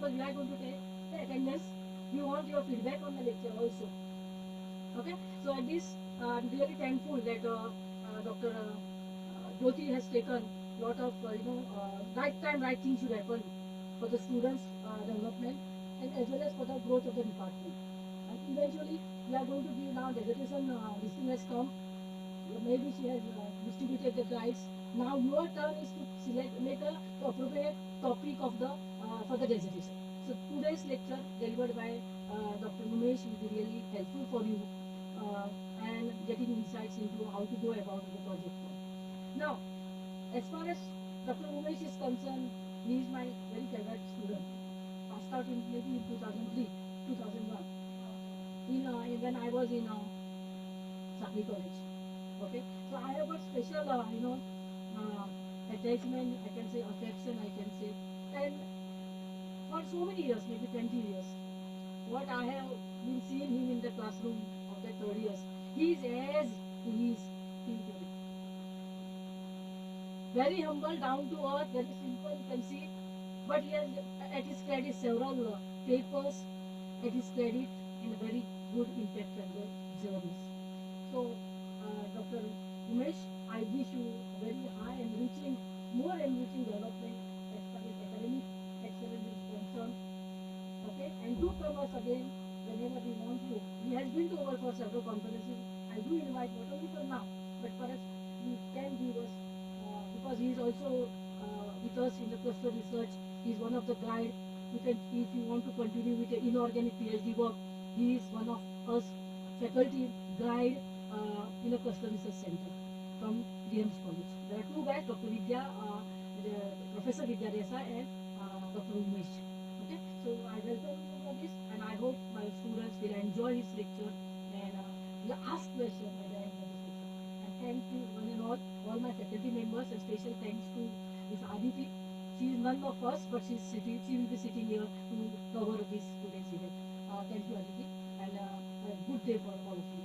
because we are going to take the attendance. We want your feedback on the lecture also. Okay, so at this, I'm really thankful that Dr. Jyoti has taken lot of right time, right thing should happen for the students' development and as well as for the growth of the department. And eventually, we are going to give now dissertation. This thing has come. Maybe she has distributed the guides. Now your turn is to select, make a appropriate topic of the for the dissertation. So today's lecture delivered by Dr. Umesh will be really helpful for you and getting insights into how to go about the project work. Now, as far as Dr. Umesh is concerned, he is my very favorite student. Passed out in maybe in 2003, 2001. When I was in Sakri College. Okay, so I have got special, uh, attachment, I can say, affection, I can say, and for so many years, maybe 20 years, what I have been seeing him in the classroom of the 30 years, he is as he is till today. Very humble, down to earth, very simple, you can see, but he has at his credit several papers, at his credit, and a very good impact on the journeys. So, Dr. Umesh, I wish you a very high enriching, more enriching development as far as academic excellence is concerned. Okay, and do come us again whenever we want you. He has been to over for several conferences. I do invite not only for now, but for us, he can give us because he is also with us in the cluster research. He is one of the guide. You can, if you want to continue with the inorganic PhD work, he is one of us faculty guide in a cluster research center from DMS College. There are two guys, Dr. Vidya, Professor Vidya Desai and Dr. Umesh. Okay, so I welcome you for this, and I hope my students will enjoy his lecture and will ask questions at the end of this lecture. And thank you one and all my faculty members, and special thanks to Ms. Aditi. She is none of us, but she will be sitting here to cover this today's event. Thank you, Aditi, and a good day for all of you.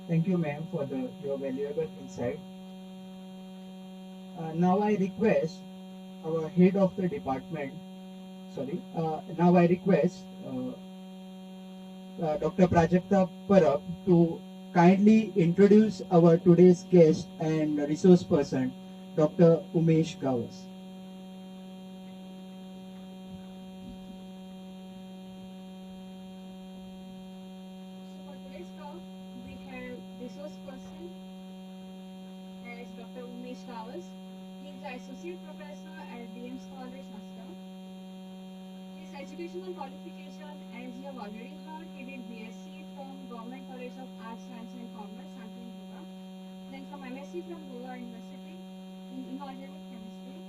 Thank you, ma'am, for your valuable insight. Now I request our head of the department. Sorry. Now I request Dr. Prajakta Parab to kindly introduce our today's guest and resource person, Dr. Umesh Gawas. So for today's talk, we have resource person as Dr. Umesh Gawas. He is the Associate Professor at DMS College, Moscow. His educational qualification, as you have already heard, he did BSc from Government College of Arts, Science and Commerce, Santin Goa. Then from MSc from Goa University in Inorganic Chemistry.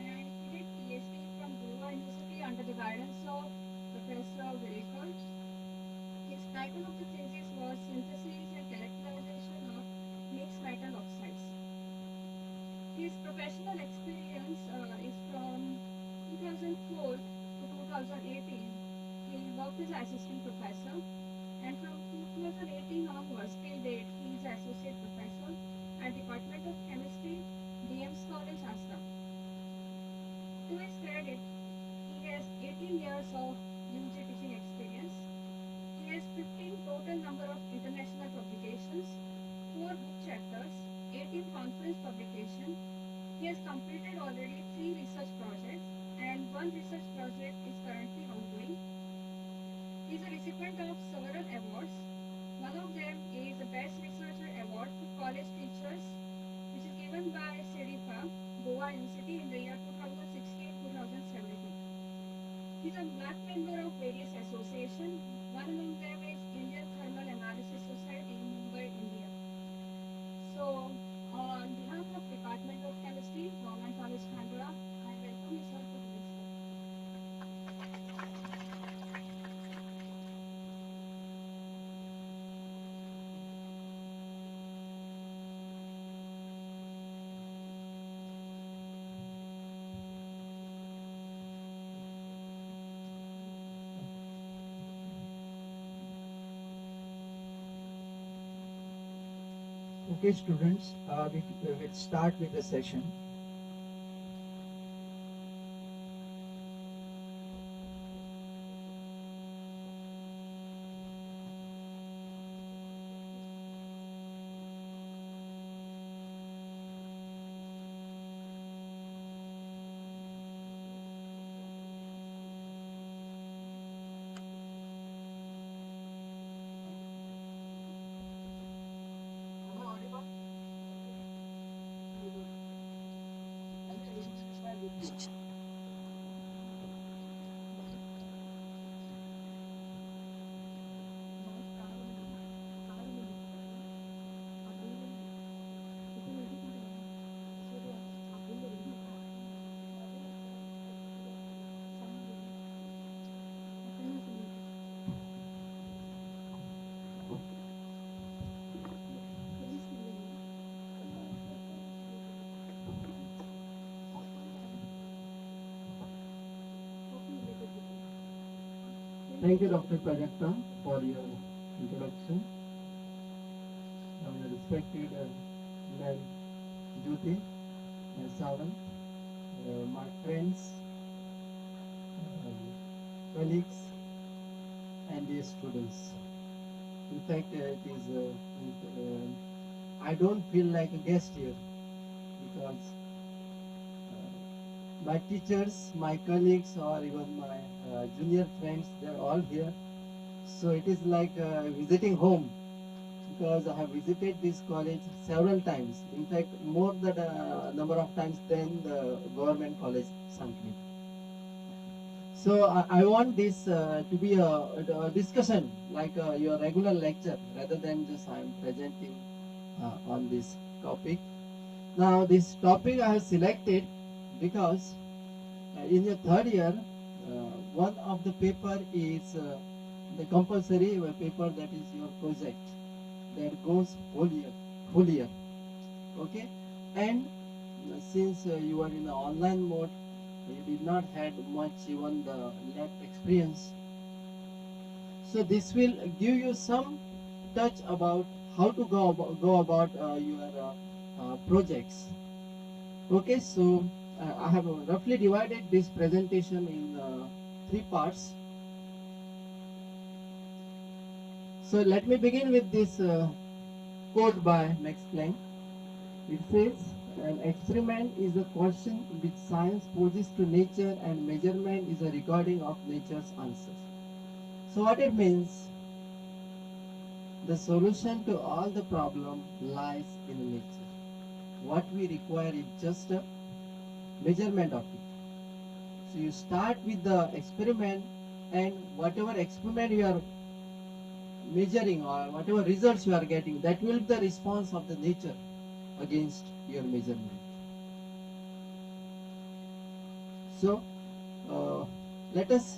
And he did PhD from Goa University under the guidance of Professor Vilekar. His title of the thesis was Synthesis and Characterization of Mixed Metal Oxides. His professional experience is from 2004 to 2018. He worked as an assistant professor, and from 2018 onwards till date, he is an associate professor at Department of Chemistry, DMS College, Asta. To his credit, he has 18 years of UG teaching experience. He has 15 total number of international publications, 4 book chapters, 18 conference publication. He has completed already 3 research projects and 1 research project is currently ongoing. He is a recipient of Okay, students, we will start with the session. Thank you, Dr. Prajakta, for your introduction. Respected Ma'am Jyoti and Savan, my friends, colleagues, and the students. In fact, I don't feel like a guest here because my teachers, my colleagues, or even my junior friends, they're all here. So it is like visiting home because I have visited this college several times. In fact, more than number of times than the government college Sankli. So I want this to be a discussion, like your regular lecture, rather than just I am presenting on this topic. Now, this topic I have selected because in your third year, one of the paper is the compulsory paper, that is your project that goes whole year, okay? And since you are in the online mode, you did not had much even the lab experience. So this will give you some touch about how to go about your projects. Okay, so I have roughly divided this presentation in three parts. So let me begin with this quote by Max Planck. It says, an experiment is a question which science poses to nature and measurement is a recording of nature's answers. So what it means, the solution to all the problem lies in nature. What we require is just a measurement of it. So you start with the experiment, and whatever experiment you are measuring or whatever results you are getting, that will be the response of the nature against your measurement. So let us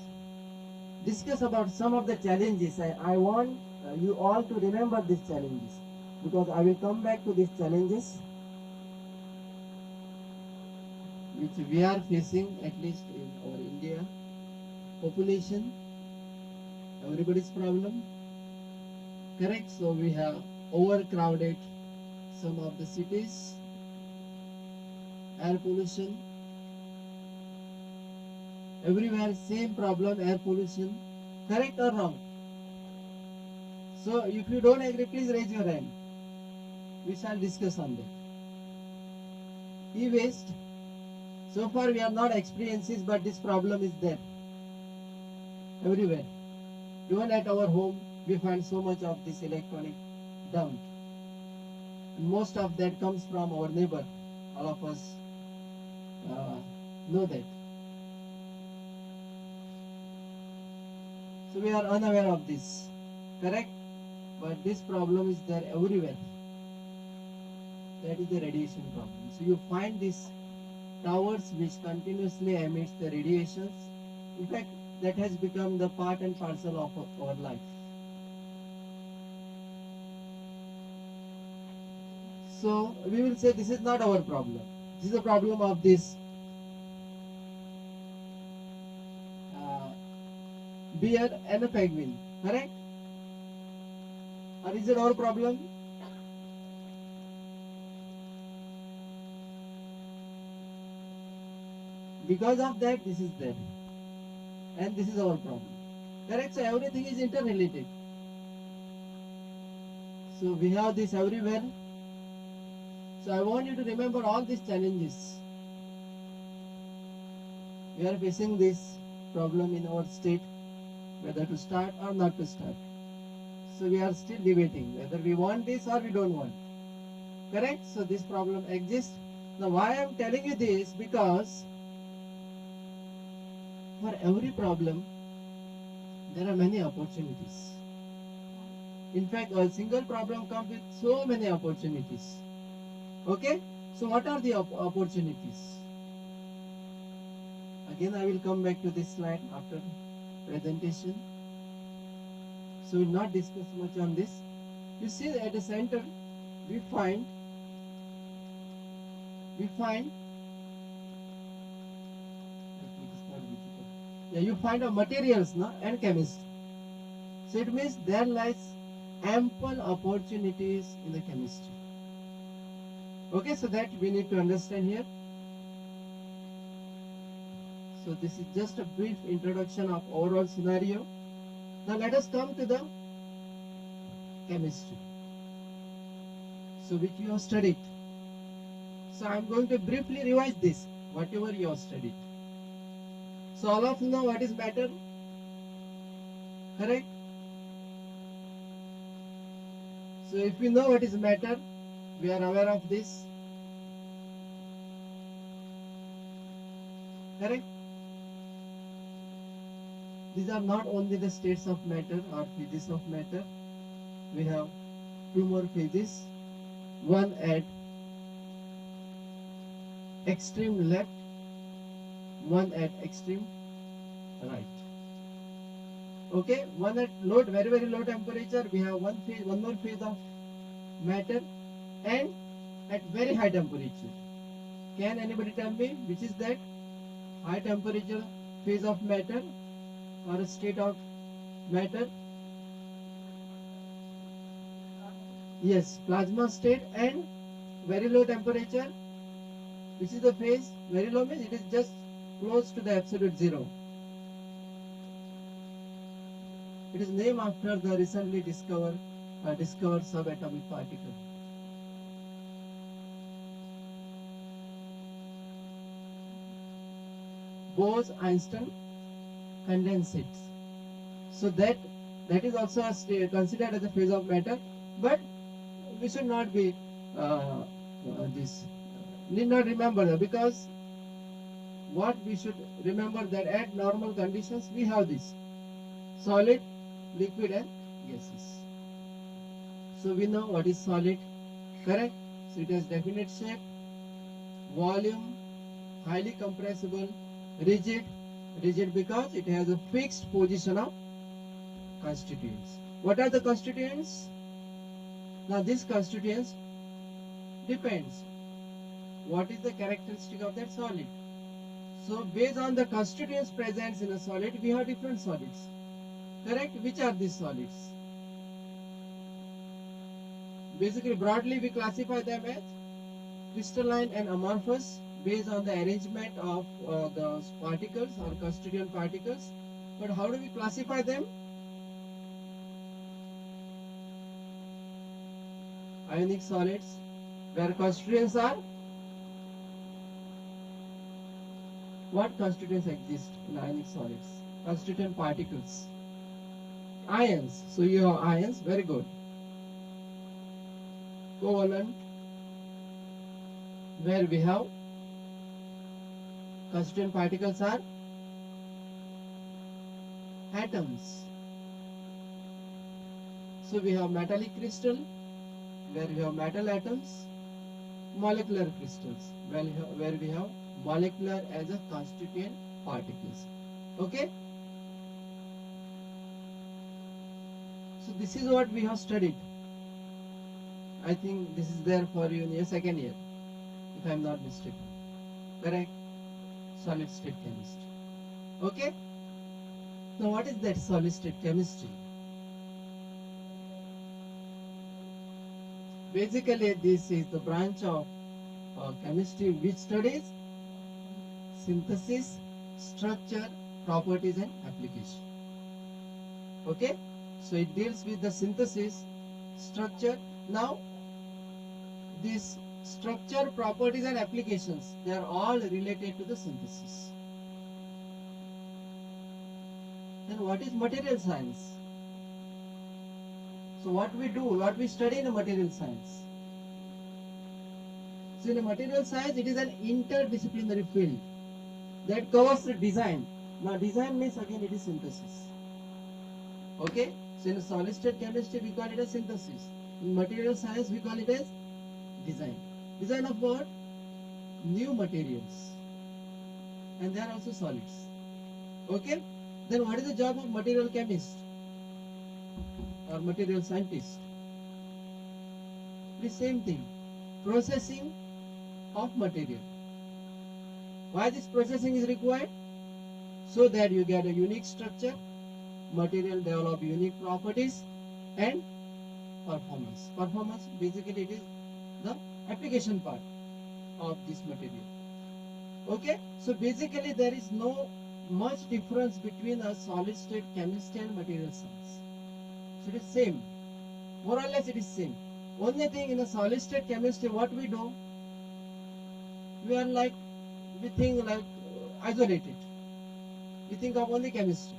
discuss about some of the challenges. I want you all to remember these challenges because I will come back to these challenges which we are facing, at least in our India. Population, everybody's problem, correct? So we have overcrowded some of the cities, air pollution, everywhere same problem, air pollution, correct or wrong? So if you don't agree, please raise your hand. We shall discuss on that. E-waste, so far we have not experiences, but this problem is there everywhere. Even at our home, we find so much of this electronic dump. And most of that comes from our neighbor. All of us know that. So we are unaware of this, correct? But this problem is there everywhere. That is the radiation problem. So you find these towers which continuously emits the radiations. In fact, that has become the part and parcel of our life. So we will say this is not our problem. This is a problem of this uh, bear and a penguin, correct? Or is it our problem? because of that, this is there. And this is our problem. Correct? So everything is interrelated. So we have this everywhere. So I want you to remember all these challenges. We are facing this problem in our state, whether to start or not to start. So we are still debating whether we want this or we don't want. Correct? So this problem exists. Now why I am telling you this? Because for every problem, there are many opportunities. In fact, a single problem comes with so many opportunities. Okay? So what are the opportunities? Again, I will come back to this slide after presentation. So we will not discuss much on this. You see at the center, we find yeah, you find a materials no, and chemistry. So it means there lies ample opportunities in the chemistry. Okay, so that we need to understand here. So this is just a brief introduction of overall scenario. Now let us come to the chemistry. So which you have studied. So I am going to briefly revise this, whatever you have studied. So all of you know what is matter? Correct? So if we know what is matter, we are aware of this. Correct? These are not only the states of matter or phases of matter. We have two more phases. One at extreme left, one at extreme right. Okay, one at low, very very low temperature. We have one phase, one more phase of matter, and at very high temperature. Can anybody tell me which is that high temperature phase of matter or a state of matter? Yes, plasma state. And very low temperature, which is the phase? Very low means it is just close to the absolute zero. It is named after the recently discovered subatomic particle. Bose-Einstein condensate. So that is also considered as a phase of matter, but we should not be this need not remember that, because what we should remember that at normal conditions we have this solid, liquid and gases. So we know what is solid, correct? So it has definite shape, volume, highly compressible, rigid because it has a fixed position of constituents. What are the constituents? Now these constituents depends what is the characteristic of that solid. So based on the constituents present in a solid, we have different solids. Correct? Which are these solids? Basically, broadly we classify them as crystalline and amorphous based on the arrangement of the particles or constituent particles. But how do we classify them? Ionic solids, where constituents are. What constituents exist in ionic solids? Constituent particles. Ions. So you have ions, very good. Covalent, where we have constituent particles are atoms. So we have metallic crystal, where we have metal atoms. Molecular crystals, where we have molecular as a constituent particles. Okay? So this is what we have studied. I think this is there for you in your second year, if I am not mistaken. Correct? Solid state chemistry. Okay? Now what is that solid state chemistry? Basically this is the branch of chemistry which studies synthesis, structure, properties and application. Okay, so it deals with the synthesis, structure. Now these structure, properties and applications, they are all related to the synthesis. Then what is material science? So what we do, what we study in a material science. So in a material science, it is an interdisciplinary field that covers the design. Now design means again it is synthesis. Okay? So in solid state chemistry we call it as synthesis. In material science we call it as design. Design of what? New materials. And they are also solids. Okay? Then what is the job of material chemist or material scientist? The same thing. Processing of material. Why this processing is required? So that you get a unique structure, material develop unique properties and performance. Performance basically it is the application part of this material. Okay, so basically there is no much difference between a solid state chemistry and material science. So it is same, more or less it is same. Only thing in a solid state chemistry what we do, we are like, we think like isolated. We think of only chemistry.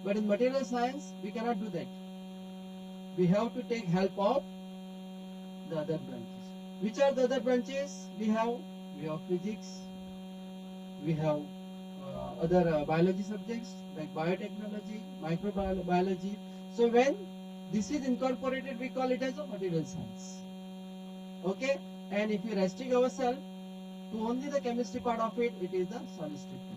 But in material science, we cannot do that. We have to take help of the other branches. Which are the other branches? We have physics, we have other biology subjects like biotechnology, microbiology. So when this is incorporated, we call it as a material science. Okay? And if we restrict ourselves to only the chemistry part of it, it is the solid state chemistry.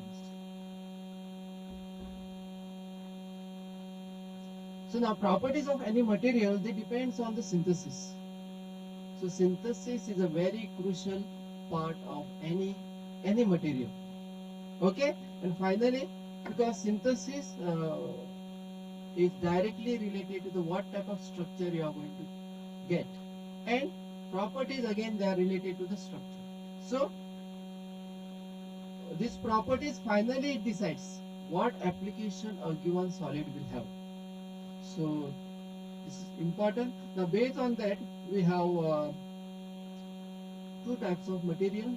So now properties of any material, they depends on the synthesis. So synthesis is a very crucial part of any material. Okay, and finally, because synthesis is directly related to the what type of structure you are going to get, and properties again they are related to the structure. So these properties finally it decides what application a given solid will have. So this is important. Now based on that, we have two types of material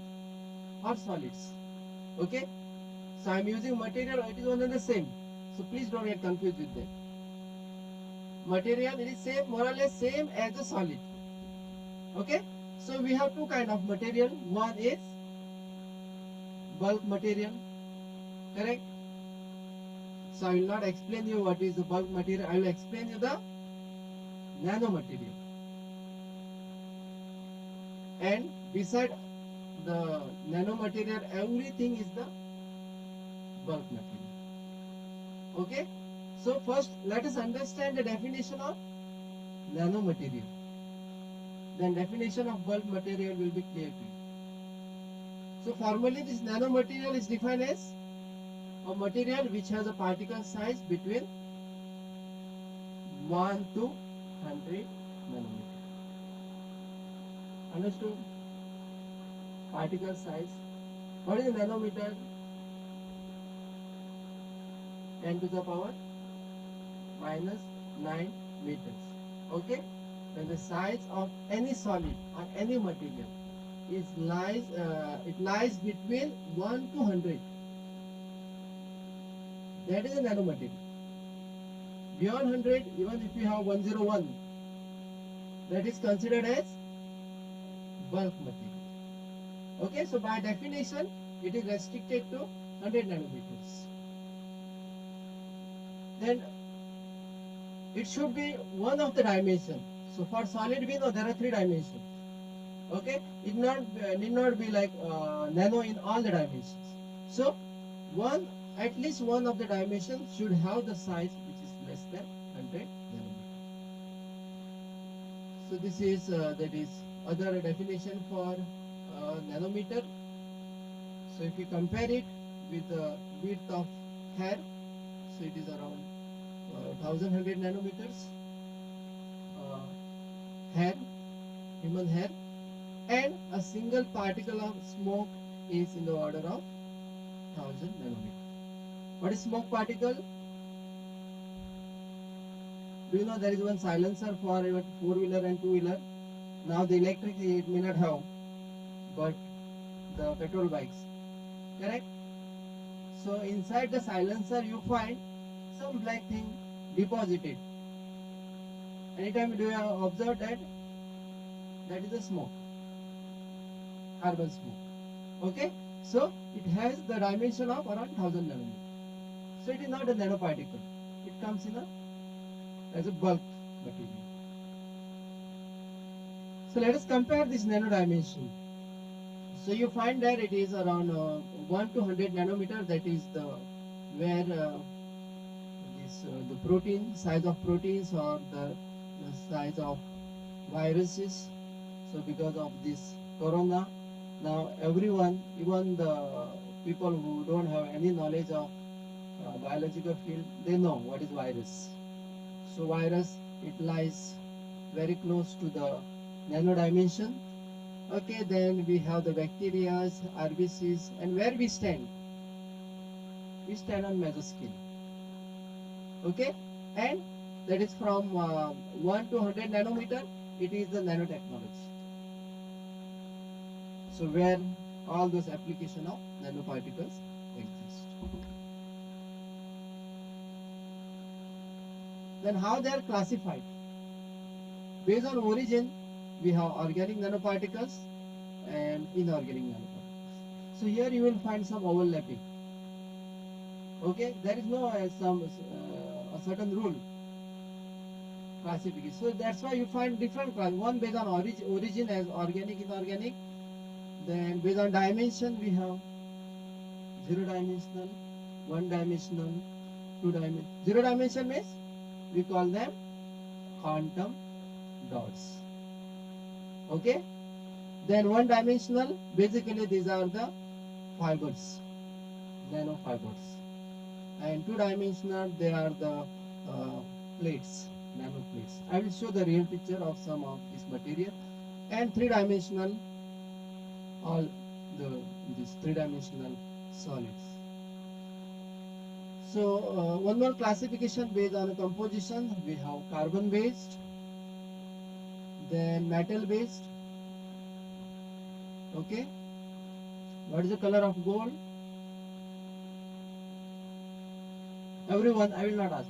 or solids. Okay, so I am using material, it is one and the same. So please don't get confused with that. Material it is same, more or less same as the solid. Okay, so we have two kind of material. One is bulk material, correct? So I will not explain you what is the bulk material. I will explain you the nanomaterial. And beside the nanomaterial, everything is the bulk material. Okay? So first let us understand the definition of nanomaterial. Then definition of bulk material will be clear to you. So formally this nanomaterial is defined as a material which has a particle size between 1 to 100 nanometer. Understood? Particle size. What is a nanometer? 10 to the power minus 9 meters. Okay? When the size of any solid or any material is it lies between 1 to 100. That is a nanomaterial. Beyond 100, even if you have 101, that is considered as bulk material. Okay, so by definition, it is restricted to 100 nanometers. Then it should be one of the dimension. So for solid we know there are three dimensions. Okay, it need not be like nano in all the dimensions. So at least one of the dimensions should have the size which is less than 100 nanometer. So this is that is other definition for nanometer. So if you compare it with the width of hair, so it is around 1100 nanometers. Hair, human hair, and a single particle of smoke is in the order of 1000 nanometer. What is smoke particle? Do you know there is one silencer for your four-wheeler and two-wheeler? Now the electric it may not have, but the petrol bikes, correct? So inside the silencer you find some black thing deposited. Anytime you have observed that, that is a smoke, carbon smoke. Okay, so it has the dimension of around 1000 nanometer. So it is not a nanoparticle. It comes in a as a bulk material. So let us compare this nano dimension. So you find that it is around 1 to 100 nanometer. That is the where the protein size of proteins or the size of viruses. So because of this corona, now everyone, even the people who don't have any knowledge of biological field, they know what is virus. So virus, it lies very close to the nano dimension. Okay, then we have the bacteria, RBCs, and where we stand? We stand on mesoscale. Okay, and that is from 1 to 100 nanometer. It is the nanotechnology. So where all those application of nanoparticles exist. Then how they are classified? Based on origin, we have organic nanoparticles and inorganic nanoparticles. So here you will find some overlapping. Okay, there is no a certain rule classification. So that's why you find different class. One based on origin as organic, inorganic. Then based on dimension, we have zero dimensional, one dimensional, two dimensional. Zero dimension means we call them quantum dots. Okay. Then one dimensional, basically these are the fibers, nanofibers. And two dimensional, they are the plates, nanoplates. I will show the real picture of some of this material. And three dimensional, all these three dimensional solids. So one more classification based on a composition. We have carbon based, then metal based. Okay. What is the color of gold? Everyone, I will not ask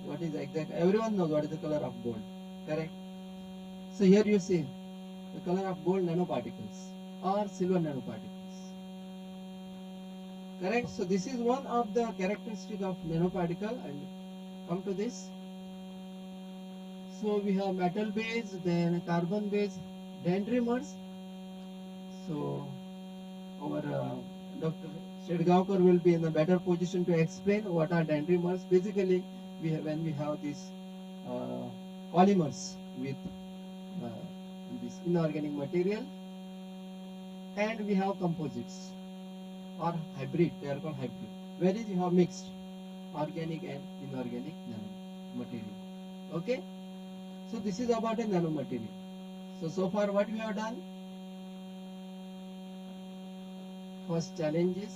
what is the exact. Everyone knows what is the color of gold. Correct. So here you see the color of gold nanoparticles or silver nanoparticles. Correct. So this is one of the characteristic of nanoparticle. And come to this. So we have metal based, then carbon based, dendrimers. So our Dr. Shedgaonkar will be in a better position to explain what are dendrimers. Basically, when we have these polymers with uh, this inorganic material, and we have composites or hybrid. They are called hybrid. Whereas you have mixed organic and inorganic nanomaterial. Okay. So this is about a nanomaterial. So far what we have done? First challenges,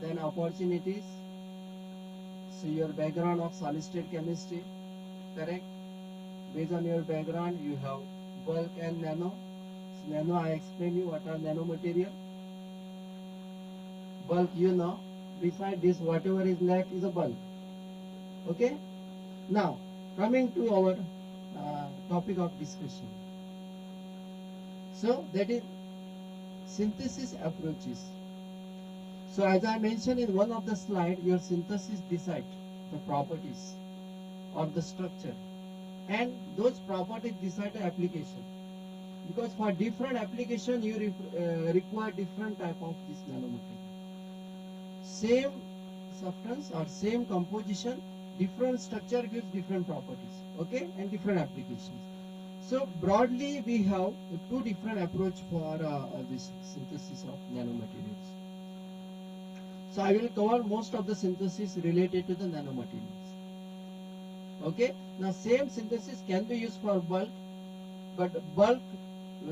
then opportunities. So your background of solid state chemistry, correct? Based on your background, you have bulk and nano. So nano, I explain you what are nanomaterial. Bulk, you know. Beside this, whatever is left is a bulk. Okay. Now, coming to our topic of discussion. So that is synthesis approaches. So as I mentioned in one of the slide, your synthesis decide the properties of the structure, and those properties decide the application. Because for different application, you require different type of this nanomaterial. Same substance or same composition, different structure gives different properties. Okay, and different applications. So broadly, we have two different approach for this synthesis of nanomaterials. So I will cover most of the synthesis related to the nanomaterials. Okay. Now same synthesis can be used for bulk, but bulk.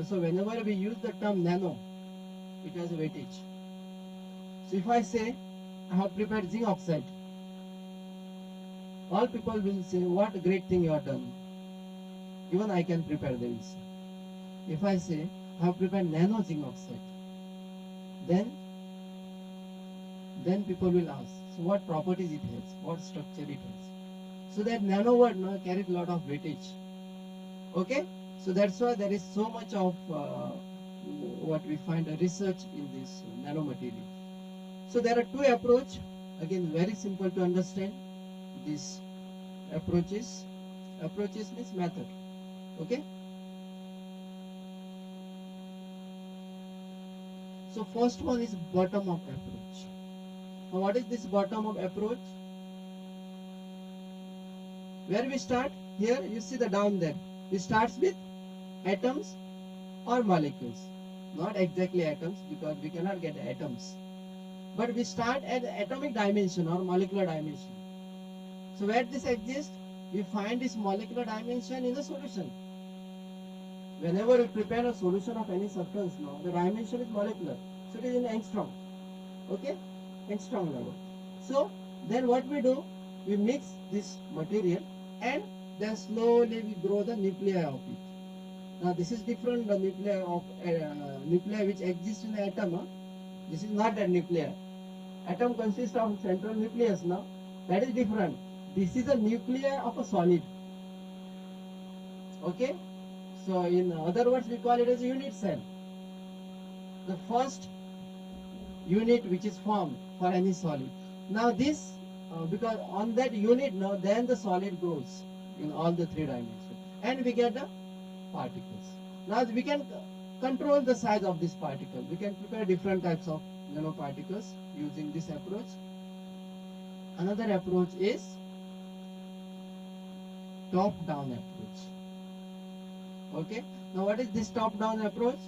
So whenever we use the term nano, it has a weightage. So if I say I have prepared zinc oxide, all people will say, what a great thing you have done. Even I can prepare, they will say. If I say I have prepared nano zinc oxide, then people will ask, so what properties it has, what structure it has. So that nano word no, carries a lot of weightage. Okay, so that's why there is so much of what we find a research in this nanomaterial. So there are two approach. Again, very simple to understand. This approaches means method. Okay. So first one is bottom up approach. Now what is this bottom up approach? Where we start? Here you see the down there. We starts with atoms or molecules. Not exactly atoms because we cannot get atoms. But we start at the atomic dimension or molecular dimension. So where this exists, we find this molecular dimension in the solution. Whenever we prepare a solution of any substance now, the dimension is molecular. So it is in angstrom. Okay? Angstrom level. So then what we do, we mix this material and then slowly we grow the nuclei of it. Now this is different the nuclei of nuclei which exist in the atom. Huh? This is not a nuclei. Atom consists of central nucleus now. That is different. This is a nuclei of a solid. Okay? So in other words we call it as a unit cell. The first unit which is formed for any solid. Now this, because on that unit now then the solid grows in all the three dimensions and we get the particles. Now we can control the size of this particle. We can prepare different types of nanoparticles using this approach. Another approach is top-down approach. Okay. Now what is this top-down approach?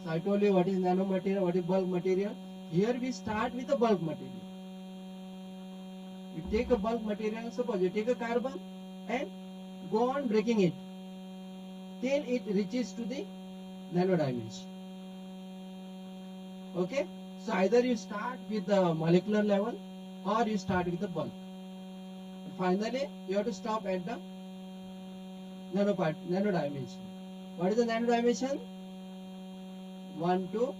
So I told you what is nanomaterial, what is bulk material. Here we start with a bulk material. You take a bulk material, suppose you take a carbon and go on breaking it till it reaches to the nano dimension. Okay, so either you start with the molecular level or you start with the bulk. And finally, you have to stop at the nano dimension. What is the nano dimension? 1 to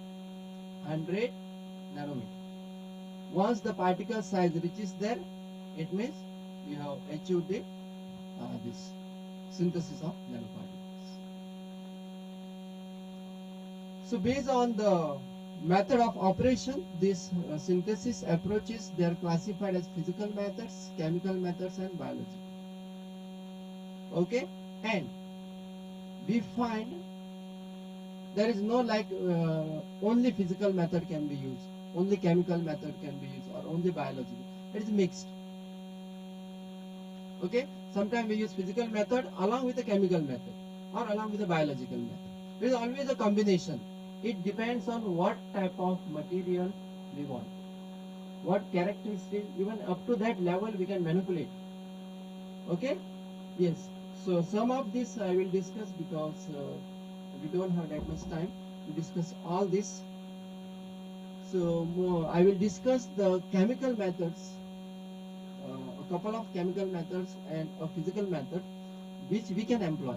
100 nanometer. Once the particle size reaches there, it means you have achieved this synthesis of nanoparticles. So based on the method of operation, this synthesis approaches, they are classified as physical methods, chemical methods and biological. Okay, and we find there is no like only physical method can be used, only chemical method can be used or only biological. It is mixed. Okay, sometimes we use physical method along with the chemical method or along with the biological method. It is always a combination. It depends on what type of material we want, what characteristics, even up to that level we can manipulate. Okay, yes. So some of this I will discuss because we don't have that much time to discuss all this. So I will discuss the chemical methods, a couple of chemical methods and a physical method which we can employ,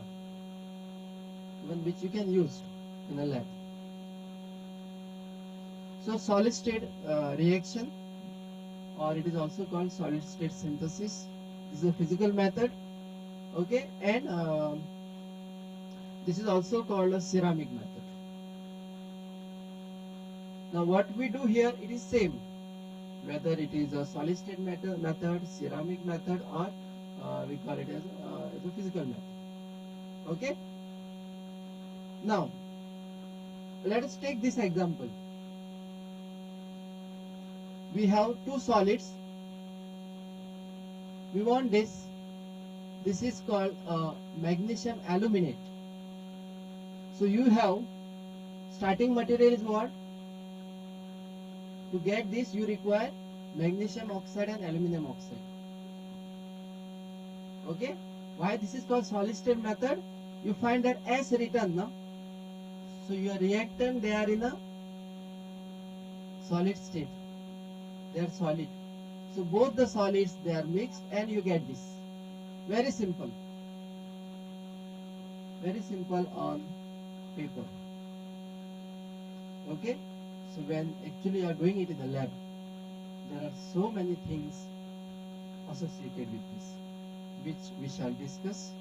even which you can use in a lab. So solid state reaction, or it is also called solid state synthesis. This is a physical method. Okay, and this is also called a ceramic method. Now what we do here, it is same, whether it is a solid state method, ceramic method, or we call it as a physical method. Okay. Now let us take this example. We have two solids. We want this. This is called magnesium aluminate. So you have starting material is what? To get this you require magnesium oxide and aluminum oxide. Okay? Why this is called solid state method? You find that as written now. So your reactant, they are in a solid state. They are solid. So both the solids they are mixed and you get this. Very simple. Very simple on paper. Okay. So when actually you are doing it in the lab, there are so many things associated with this, which we shall discuss.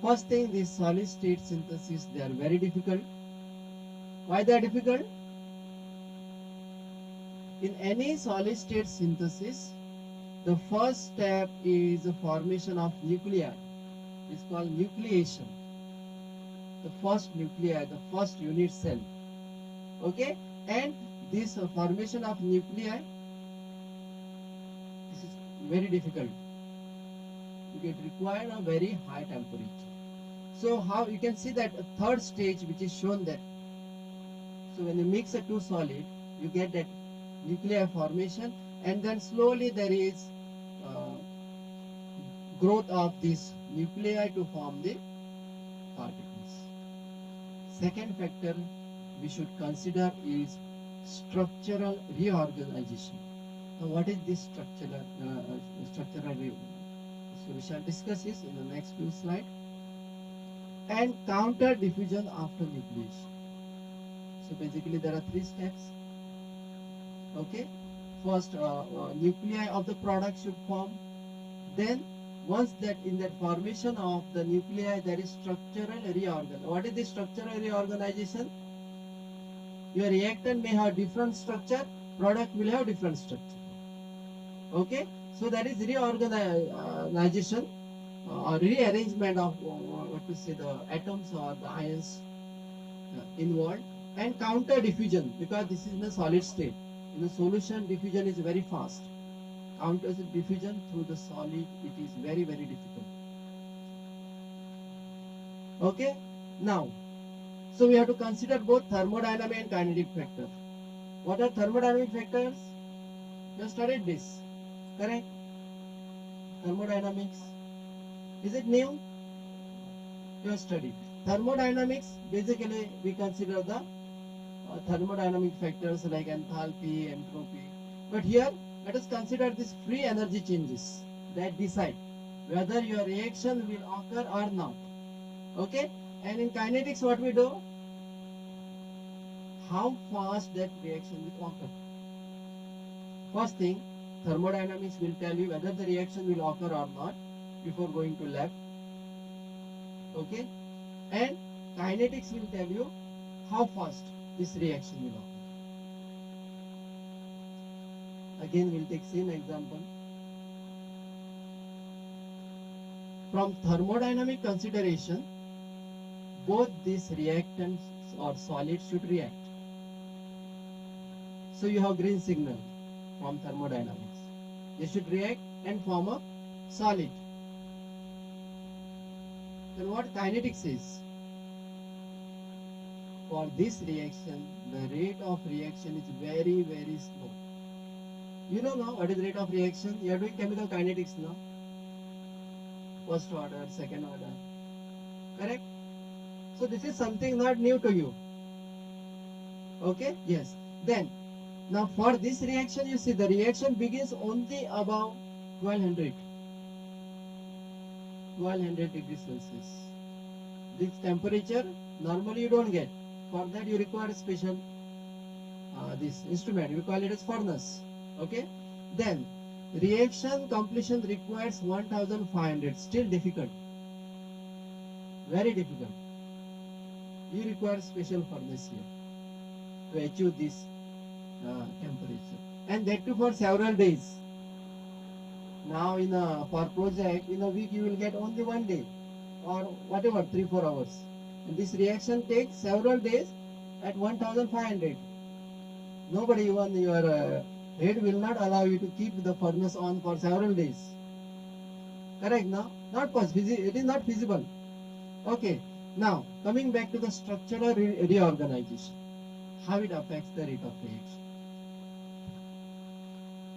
First thing, these solid state synthesis, they are very difficult. Why they are difficult? In any solid state synthesis, the first step is the formation of nuclei. It's called nucleation. The first nuclei, the first unit cell. Okay? And this formation of nuclei, this is very difficult. It requires a very high temperature. So how you can see that a third stage which is shown there. So when you mix a two solid, you get that nuclear formation, and then slowly there is uh, growth of this nuclei to form the particles. Second factor we should consider is structural reorganization. Now what is this structural reorganization? So we shall discuss this in the next few slides. And counter diffusion after nucleation. So basically there are three steps. Okay, first nuclei of the product should form. Then once that in that formation of the nuclei there is structural reorganization. What is the structural reorganization? Your reactant may have different structure, product will have different structure. Okay, so that is reorganization or rearrangement of what to say the atoms or the ions involved, and counter diffusion, because this is in a solid state. In a solution, diffusion is very fast. Counter diffusion through the solid, it is very difficult. Okay, now so we have to consider both thermodynamic and kinetic factors. What are thermodynamic factors? You have studied this, correct? Thermodynamics, is it new? You have studied thermodynamics. Basically we consider the thermodynamic factors like enthalpy, entropy. But here, let us consider these free energy changes that decide whether your reaction will occur or not. Okay? And in kinetics, what we do? How fast that reaction will occur. First thing, thermodynamics will tell you whether the reaction will occur or not before going to lab. Okay? And kinetics will tell you how fast this reaction will occur. Again, we'll take same example. From thermodynamic consideration, both these reactants or solids should react. So you have green signal from thermodynamics. They should react and form a solid. Then what kinetics is? For this reaction, the rate of reaction is very slow. You know now what is rate of reaction? You are doing chemical kinetics now. First order, second order. Correct? So this is something not new to you. Okay? Yes. Then, now for this reaction, you see the reaction begins only above 1200. 1200 degrees Celsius. This temperature normally you don't get. For that you require special this instrument. We call it as furnace. Okay. Then reaction completion requires 1500. Still difficult. Very difficult. You require special furnace here to achieve this temperature, and that too for several days. Now for project in a week you will get only one day or whatever 3-4 hours, and this reaction takes several days at 1500. Nobody, even your head will not allow you to keep the furnace on for several days. Correct? Now not possible. It is not feasible. Okay. Now coming back to the structural reorganization, how it affects the rate of reaction.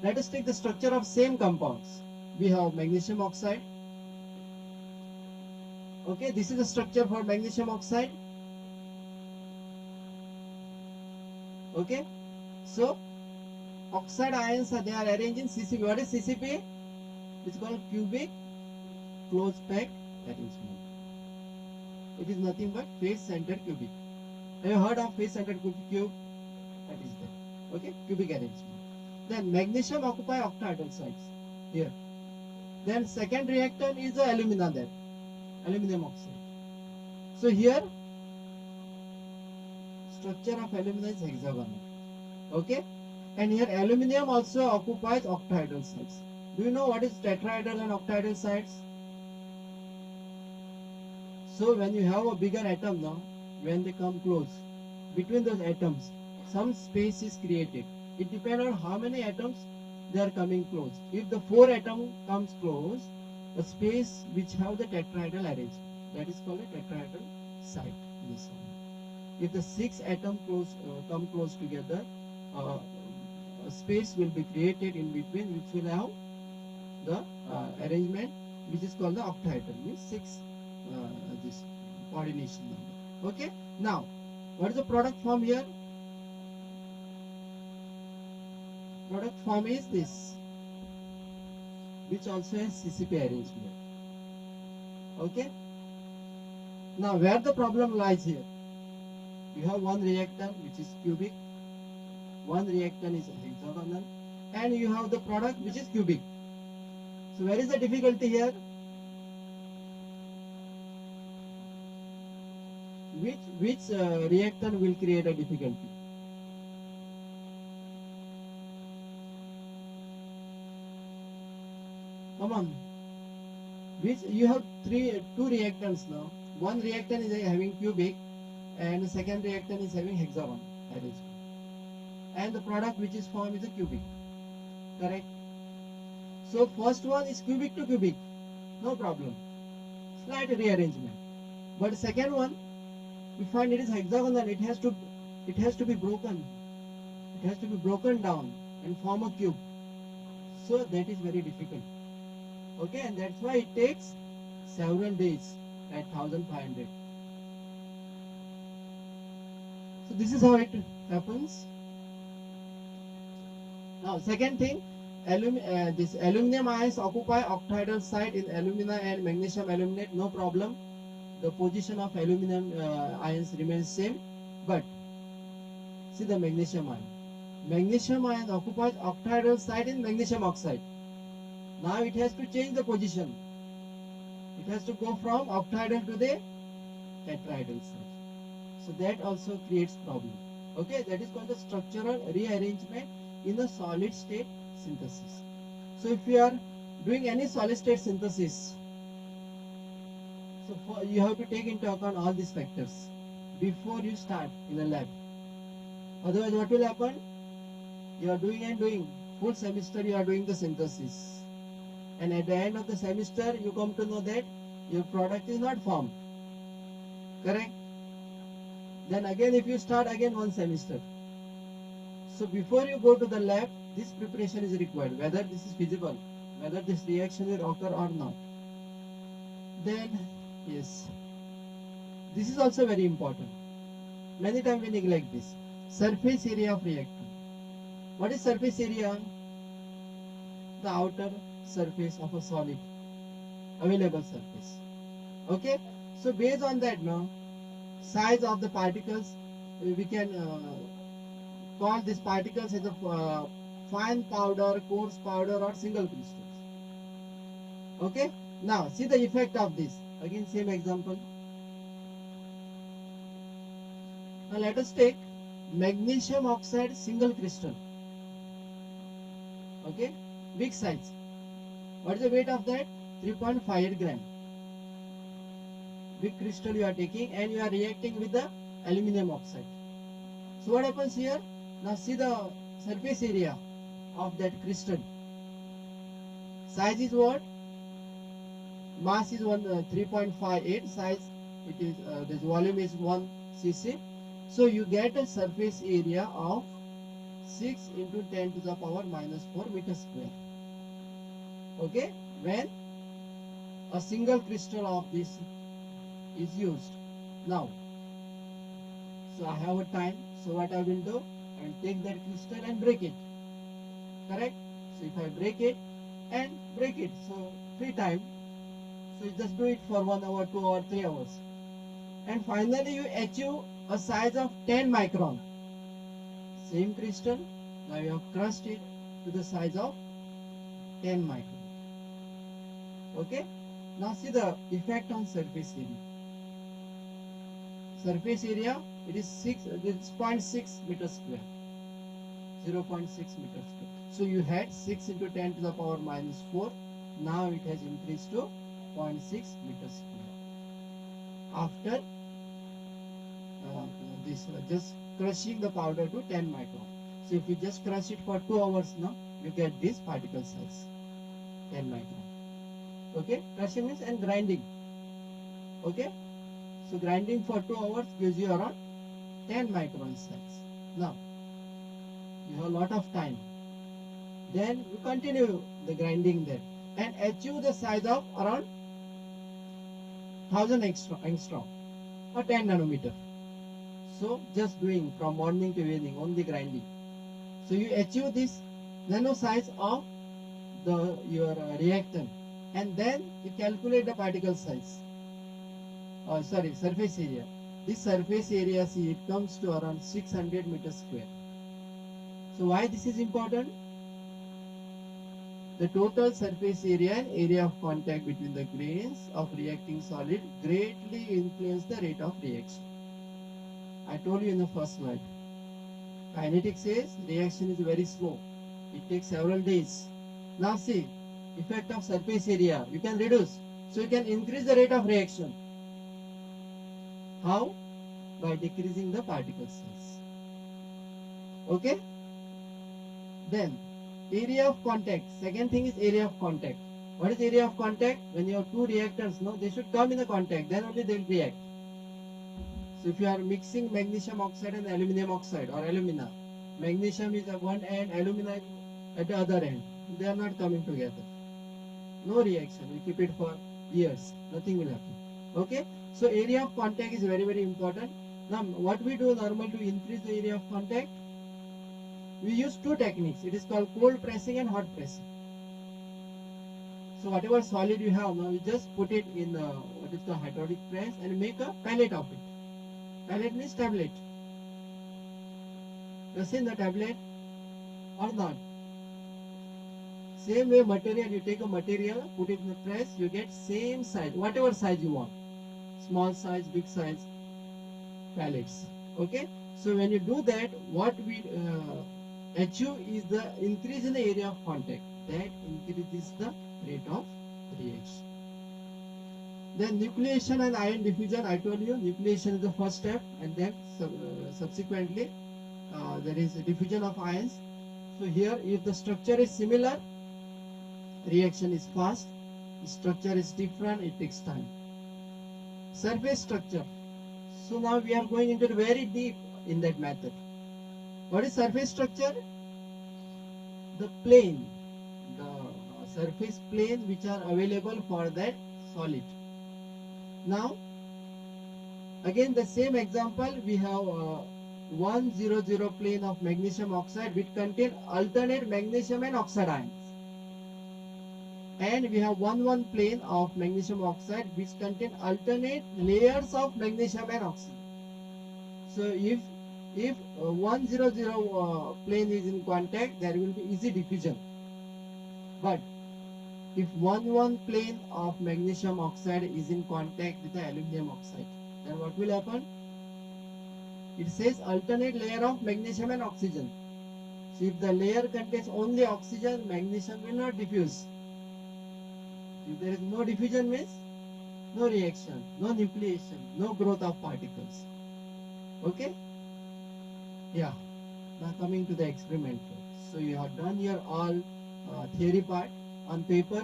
Let us take the structure of same compounds. We have magnesium oxide. Okay, this is the structure for magnesium oxide. Okay, so oxide ions are they are arranged in CCP. What is CCP? It's called cubic close packed arrangement. It is nothing but face centered cubic. Have you heard of face centered cube? That is there. Okay, cubic arrangement. Then magnesium occupy octahedral sites here. Then second reactant is the alumina there, aluminum oxide. So here structure of alumina is hexagonal. Okay, and here aluminium also occupies octahedral sites. Do you know what is tetrahedral and octahedral sites? So when you have a bigger atom now, when they come close, between those atoms, some space is created. It depends on how many atoms they are coming close. If the four atom comes close, a space which have the tetrahedral arrangement, that is called a tetrahedral site. This one. If the six atom come close together, a space will be created in between, which will have the arrangement, which is called the octahedral, means six this coordination number. Okay. Now, what is the product form here? Product form is this, which also has CCP arrangement. Okay. Now, where the problem lies here? You have one reactant which is cubic, one reactant is hexagonal, and you have the product which is cubic. So, where is the difficulty here? Which reactant will create a difficulty? Come on. Which you have two reactants now. One reactant is having cubic, and the second reactant is having hexagon arrangement. And the product which is formed is a cubic. Correct? So first one is cubic to cubic, no problem. Slight rearrangement. But second one, we find it is hexagonal. It has to be broken. It has to be broken down and form a cube. So that is very difficult. Okay, and that's why it takes several days at 1500. So this is how it happens. Now second thing, this aluminum ions occupy octahedral site in alumina and magnesium aluminate, no problem. The position of aluminum ions remains same, but see the magnesium ion. Magnesium ion occupies octahedral site in magnesium oxide. Now it has to change the position. It has to go from octahedral to the tetrahedral site. So that also creates problem. Okay, that is called the structural rearrangement in a solid state synthesis. So if you are doing any solid state synthesis, so you have to take into account all these factors before you start in a lab. Otherwise, what will happen? You are doing and doing. Full semester you are doing the synthesis. And at the end of the semester, you come to know that your product is not formed. Correct? Then again, if you start again one semester. So before you go to the lab, this preparation is required, whether this is feasible, whether this reaction will occur or not. Then, yes, this is also very important. Many times we neglect this. Surface area of reactor. What is surface area? The outer surface of a solid, available surface. Okay? So based on that now, size of the particles, we can call these particles as a fine powder, coarse powder or single crystals. Okay? Now see the effect of this. Again same example. Now let us take magnesium oxide single crystal. Okay? Big size. What is the weight of that? 3.58 gram. Big crystal you are taking and you are reacting with the aluminum oxide. So what happens here? Now see the surface area of that crystal. Size is what? Mass is 3.58. Size, it is this volume is 1 cc. So you get a surface area of 6 into 10 to the power minus 4 meter square. Okay, when a single crystal of this is used. Now, so I have a time. So what I will do? I will take that crystal and break it. Correct? So if I break it and break it, so 3 times. So you just do it for 1 hour, 2 hour, 3 hours. And finally you achieve a size of 10 micron. Same crystal, now you have crushed it to the size of 10 micron. Okay? Now see the effect on surface area. Surface area, it is 0.6 meters square. 0.6 meters square. So you had 6 into 10 to the power minus 4. Now it has increased to 0.6 meters square. After this just crushing the powder to 10 micron. So if you just crush it for 2 hours now, you get this particle size 10 micron. Okay, crushing means and grinding. Okay, so grinding for 2 hours gives you around 10 micron size. Now you have a lot of time. Then you continue the grinding there and achieve the size of around 1000 angstrom or 10 nanometer. So just doing from morning to evening only grinding. So you achieve this nano size of the your reactant, and then you calculate the particle size. Sorry, surface area. This surface area, see, it comes to around 600 meters square. So why this is important? The total surface area and area of contact between the grains of reacting solid greatly influence the rate of reaction. I told you in the first slide. Kinetic says reaction is very slow. It takes several days. Now see, effect of surface area. You can reduce. So you can increase the rate of reaction. How? By decreasing the particle size. Okay? Then, area of contact. Second thing is area of contact. What is area of contact? When you have two reactors, no, they should come in the contact. Then only they will react. So if you are mixing magnesium oxide and aluminum oxide or alumina, magnesium is at one end, alumina is at the other end. They are not coming together. No reaction. We keep it for years. Nothing will happen. Okay? So area of contact is very, very important. Now what we do normally to increase the area of contact, we use two techniques. It is called cold pressing and hot pressing. So whatever solid you have, now you just put it in what is the hydraulic press and make a pellet of it. Pellet means tablet. You see the tablet or not? Same way material, you take a material, put it in the press, you get same size, whatever size you want. Small size, big size, pellets. Okay? So when you do that, what we achieve is the increase in the area of contact. That increases the rate of reaction. Then nucleation and ion diffusion, I told you, nucleation is the first step, and then subsequently there is a diffusion of ions. So here, if the structure is similar, reaction is fast. The structure is different, it takes time. Surface structure. So now we are going into very deep in that method. What is surface structure? The plane, the surface plane which are available for that solid. Now, again the same example, we have 100 plane of magnesium oxide which contain alternate magnesium and oxide ions. And we have 1 plane of magnesium oxide which contain alternate layers of magnesium and oxygen. So if 100 plane is in contact, there will be easy diffusion. But if 1 plane of magnesium oxide is in contact with the aluminum oxide, then what will happen? It says alternate layer of magnesium and oxygen. So if the layer contains only oxygen, magnesium will not diffuse. If there is no diffusion, means no reaction, no nucleation, no growth of particles. Okay? Yeah. Now coming to the experimental. So you have done your all theory part on paper.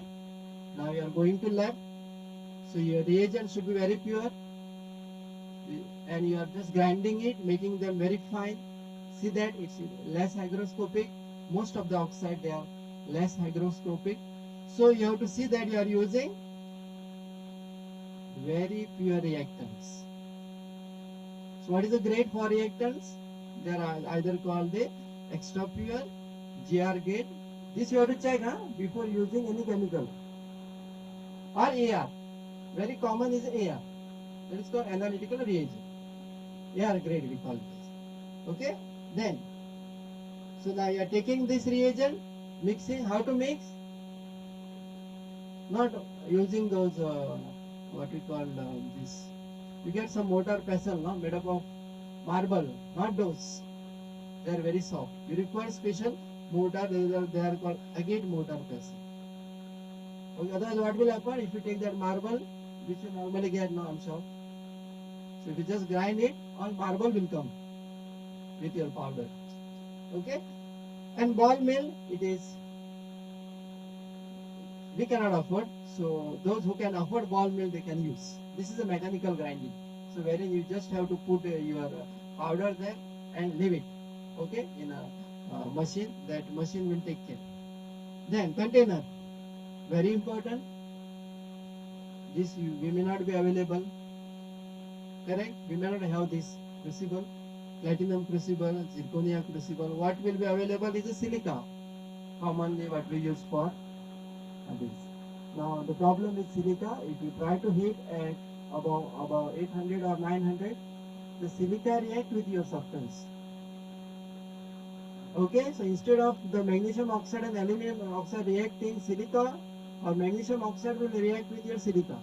Now you are going to lab. So your reagent should be very pure. And you are just grinding it, making them very fine. See that it's less hygroscopic. Most of the oxide, they are less hygroscopic. So you have to see that you are using very pure reactants. So what is the grade for reactants? They are either called the extra pure, GR gate. This you have to check before using any chemical. Or AR. Very common is AR. That is called analytical reagent. AR grade we call this. Okay? Then, so now you are taking this reagent, mixing. How to mix? Not using those what we call this. You get some mortar pestle, no, made up of marble, not those. They are very soft. You require special mortar. They are called agate mortar pestle. Okay, otherwise, what will happen if you take that marble, which you normally get no I'm sure. So if you just grind it, all marble will come with your powder. Okay, and ball mill, it is we cannot afford. So those who can afford ball mill, they can use. This is a mechanical grinding. So wherein you just have to put your powder there and leave it. Okay, in a machine. That machine will take care. Then container, very important. This we may not be available. Correct? We may not have this crucible, platinum crucible, zirconia crucible. What will be available is a silica, commonly what we use for this. Now the problem with silica, if you try to heat at about 800 or 900, the silica react with your substance. Okay, so instead of the magnesium oxide and aluminum oxide reacting silica, or magnesium oxide will react with your silica.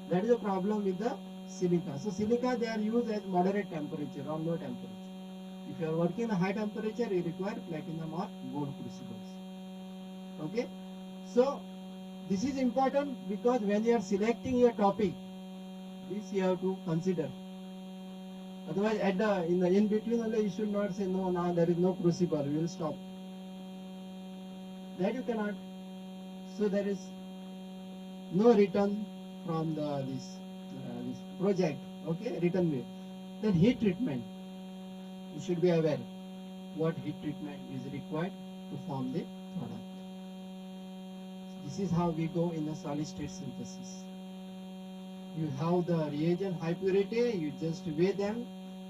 That is the problem with the silica. So silica they are used at moderate temperature or low temperature. If you are working at high temperature, you require platinum or gold crucibles. Okay, so this is important because when you are selecting your topic, this you have to consider. Otherwise, at the in between only you should not say no. Now there is no crucible. We will stop. That you cannot. So there is no return from this project. Okay, return way. Then heat treatment. You should be aware what heat treatment is required to form the product. This is how we go in the solid state synthesis. You have the reagent high purity, you just weigh them.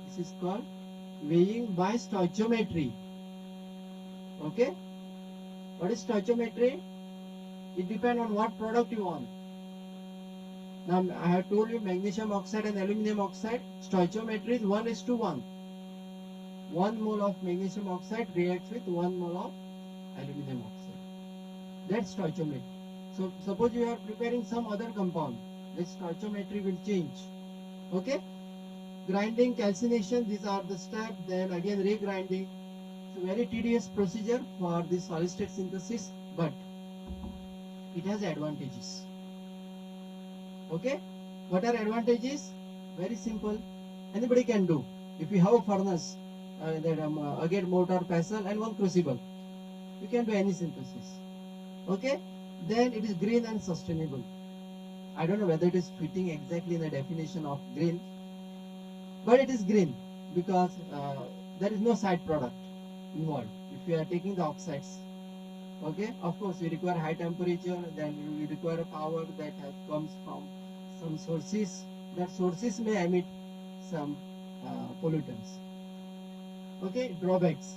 This is called weighing by stoichiometry. Okay? What is stoichiometry? It depends on what product you want. Now I have told you magnesium oxide and aluminum oxide, stoichiometry is 1:1. 1 mole of magnesium oxide reacts with 1 mole of aluminum oxide. That's stoichiometry. So suppose you are preparing some other compound, the stoichiometry will change. Okay? Grinding, calcination, these are the steps. Then again regrinding. It's a very tedious procedure for this solid state synthesis, but it has advantages. Okay? What are advantages? Very simple. Anybody can do. If you have a furnace, again mortar, pestle and one crucible, you can do any synthesis. Okay? Then it is green and sustainable. I don't know whether it is fitting exactly in the definition of green, but it is green because there is no side product involved. If you are taking the oxides, okay, of course you require high temperature, then you require a power that comes from some sources. That sources may emit some pollutants. Okay, drawbacks.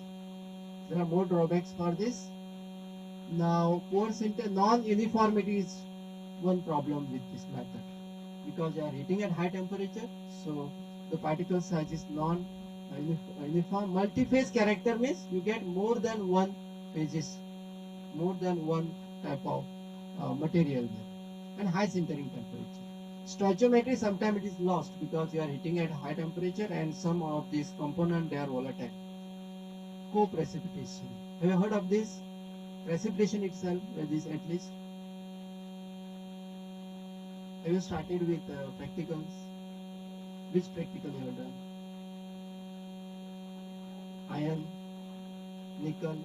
There are more drawbacks for this. Now, non-uniformity is one problem with this method because you are heating at high temperature, so the particle size is non-uniform. Multi-phase character means you get more than one phases, more than one type of material there, and high sintering temperature. Stoichiometry sometimes it is lost because you are heating at high temperature and some of these components they are volatile. Co-precipitation. Have you heard of this? Precipitation itself, this at least. Have you started with practicals? Which practical you have done? Iron, nickel,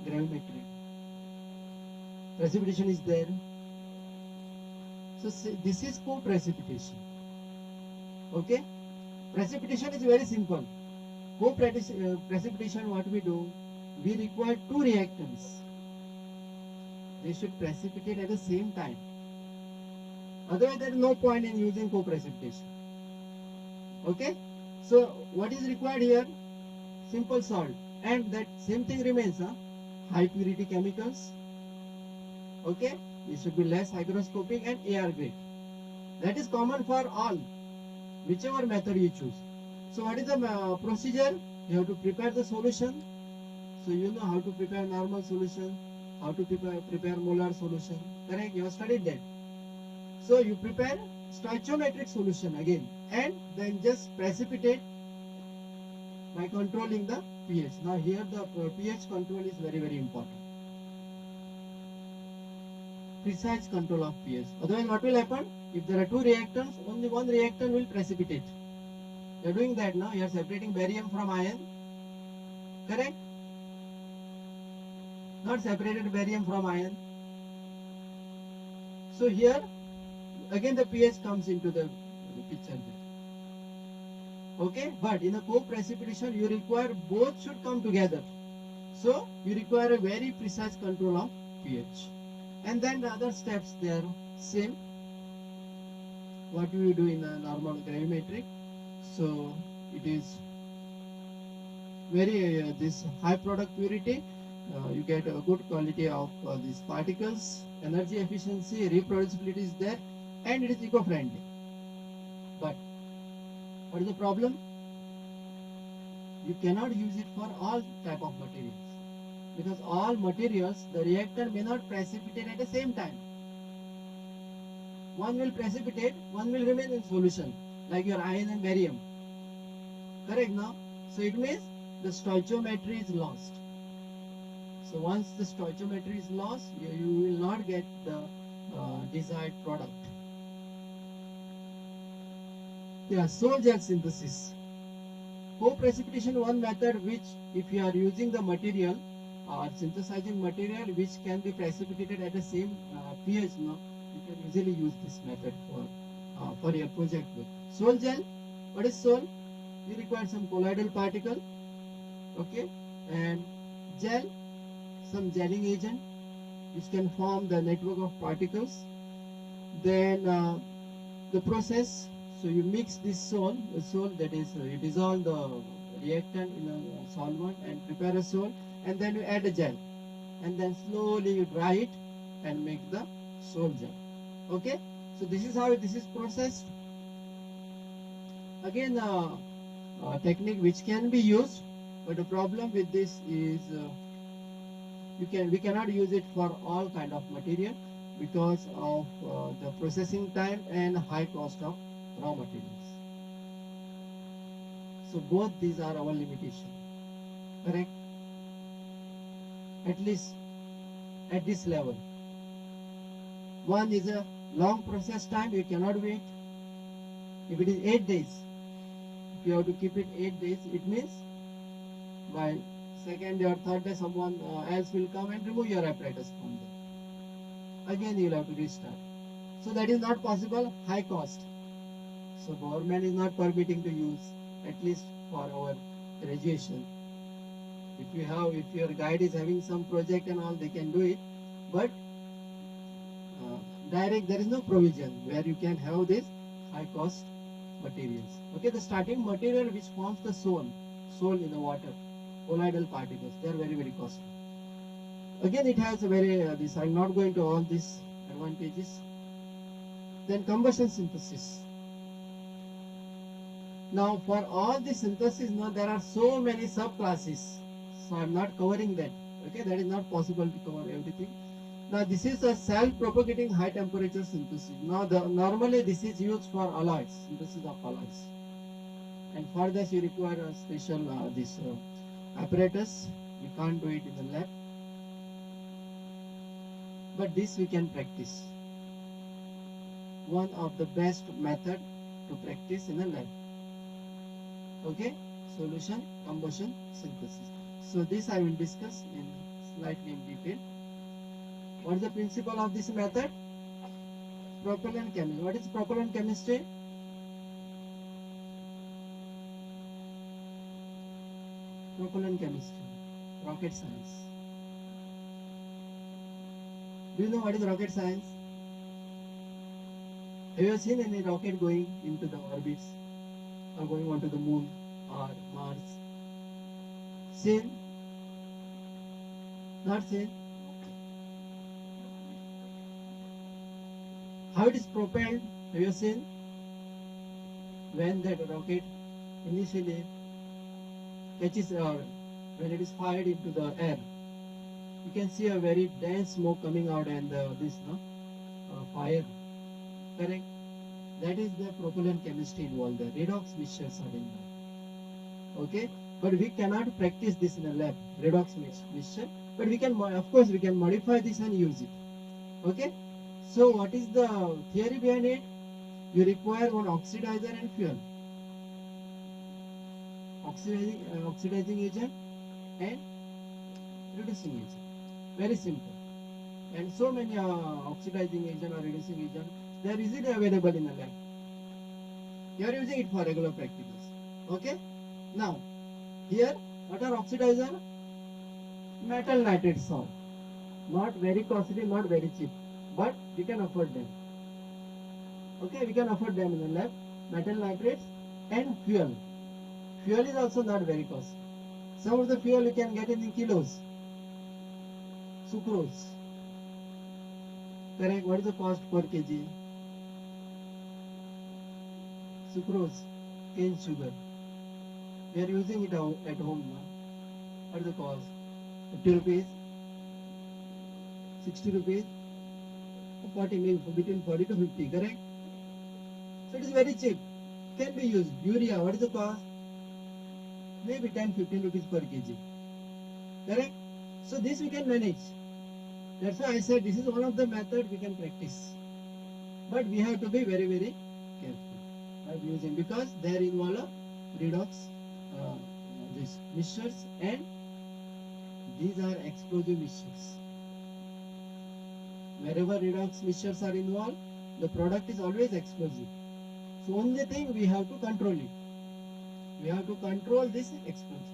gravimetry. Precipitation is there. So this is co-precipitation. Okay? Precipitation is very simple. Co-precipitation, what we do? We require two reactants. They should precipitate at the same time. Otherwise, there is no point in using co-precipitation. Okay? So what is required here? Simple salt, and that same thing remains. High purity chemicals. Okay, it should be less hygroscopic and AR grade. That is common for all, whichever method you choose. So what is the procedure? You have to prepare the solution. So you know how to prepare normal solution, how to prepare molar solution. Correct? You have studied that. So you prepare stoichiometric solution again, and then just precipitate by controlling the pH. Now here the pH control is very very important. Precise control of pH. Otherwise what will happen? If there are two reactants, only one reactant will precipitate. You are doing that now. You are separating barium from iron. Correct? Not separated barium from iron. So here again the pH comes into the picture there. Okay, but in a co-precipitation you require both should come together. So you require a very precise control of pH. And then the other steps they are same. What we do in a normal gravimetric. So it is very this high product purity. You get a good quality of these particles, energy efficiency, reproducibility is there, and it is eco-friendly. But what is the problem? You cannot use it for all type of materials, because all materials the reactant may not precipitate at the same time. One will precipitate, one will remain in solution, like your iron and barium. Correct now? So it means the stoichiometry is lost. So once the stoichiometry is lost, you will not get the desired product. Yeah, sol gel synthesis. Co-precipitation one method which if you are using the material or synthesizing material which can be precipitated at the same pH, no, you can easily use this method for your project work. Sol gel, what is sol? You require some colloidal particle, okay, and gel, some gelling agent which can form the network of particles. Then the process, so you mix this the sol that is you dissolve the reactant in a solvent and prepare a sol, and then you add a gel, and then slowly you dry it and make the sol gel. Okay, so this is how this is processed. Again technique which can be used, but the problem with this is we cannot use it for all kind of material because of the processing time and high cost of raw materials. So both these are our limitation. Correct? At least at this level. One is a long process time, you cannot wait. If it is 8 days, if you have to keep it 8 days, it means by second day or third day someone else will come and remove your apparatus from there. Again you will have to restart. So that is not possible, high cost. So government is not permitting to use, at least for our graduation. If your guide is having some project and all, they can do it, but direct there is no provision where you can have this high cost materials. Okay, the starting material which forms the sol in the water, colloidal particles, they are very very costly. Again it has a very this, I'm not going to all these advantages. Then combustion synthesis. Now for all the synthesis, now there are so many subclasses, so I'm not covering that. Okay, that is not possible to cover everything. Now this is a self-propagating high temperature synthesis. Now normally this is used for alloys, synthesis of alloys, and for this you require a special this apparatus. You can't do it in the lab, but this we can practice. One of the best method to practice in a lab. Okay, solution combustion synthesis. So this I will discuss in slightly in detail. What is the principle of this method? Propellant chemistry. What is propellant chemistry? Propellant chemistry, rocket science. Do you know what is rocket science? Have you seen any rocket going into the orbits or going onto the moon? or Mars. Seen? Not seen? How it is propelled? Have you seen? When that rocket initially catches or when it is fired into the air, you can see a very dense smoke coming out and this no fire. Correct? That is the propellant chemistry involved there. Redox mixtures are in there. Okay? But we cannot practice this in a lab, redox mixture. But we can, of course, we can modify this and use it. Okay? So what is the theory behind it? You require one oxidizer and fuel. Oxidizing agent and reducing agent. Very simple. And so many oxidizing agent or reducing agent, they are easily available in a lab. You are using it for regular practicals. Okay? Now, here, what are oxidizer? Metal nitrate salt. Not very costly, not very cheap, but we can afford them. Okay, we can afford them in the lab. Metal nitrates and fuel. Fuel is also not very costly. Some of the fuel you can get in kilos. Sucrose. Correct. What is the cost per kg? Sucrose, cane sugar. We are using it at home now. What is the cost? 50 rupees, 60 rupees, 40 means between 40 to 50, correct? So it is very cheap. Can be used. Urea, what is the cost? Maybe 10-15 rupees per kg. Correct? So this we can manage. That's why I said this is one of the methods we can practice. But we have to be very, very careful while using because there involve redox, these mixtures and these are explosive mixtures. Wherever redox mixtures are involved, the product is always explosive. So only thing we have to control it. We have to control this explosion.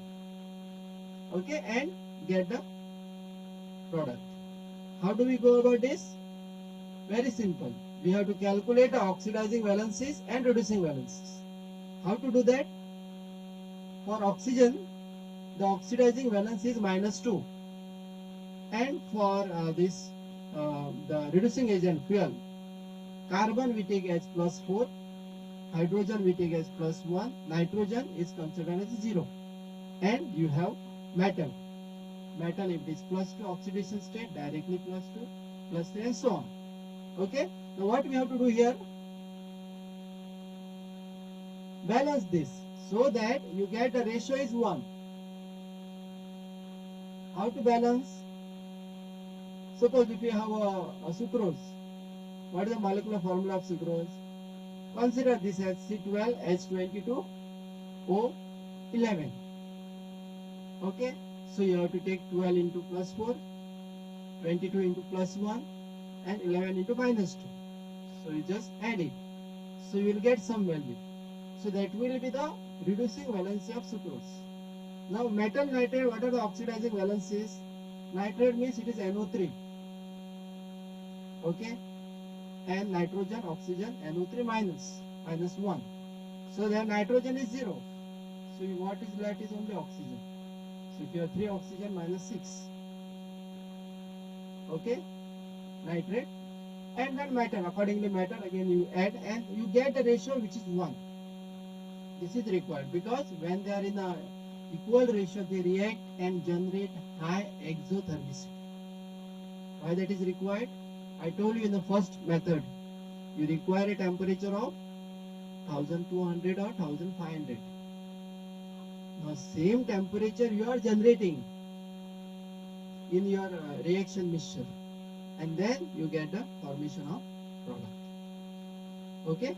Okay, and get the product. How do we go about this? Very simple. We have to calculate the oxidizing valencies and reducing valencies. How to do that? For oxygen, the oxidizing valence is -2. And for the reducing agent fuel, carbon we take as +4, hydrogen we take as +1, nitrogen is considered as 0. And you have metal. Metal if it is +2 oxidation state, directly +2, +3 and so on. Okay? Now what we have to do here? Balance this so that you get the ratio is 1. How to balance? Suppose if you have a sucrose, what is the molecular formula of sucrose? Consider this as C12H22O11. Okay, so you have to take 12 into +4, 22 into +1 and 11 into -2. So you just add it. So you will get some value. So that will be the reducing valency of sucrose. Now metal nitrate, what are the oxidizing valencies? Nitrate means it is NO3. Okay, and nitrogen, oxygen, NO3 -1. So then nitrogen is 0. So what is left is only oxygen. So if you have 3 oxygen -6. Okay, nitrate and then metal. Accordingly metal again you add and you get the ratio which is 1. This is required because when they are in a equal ratio they react and generate high exothermicity. Why that is required? I told you in the first method you require a temperature of 1200 or 1500. Now same temperature you are generating in your reaction mixture and then you get the formation of product. Okay,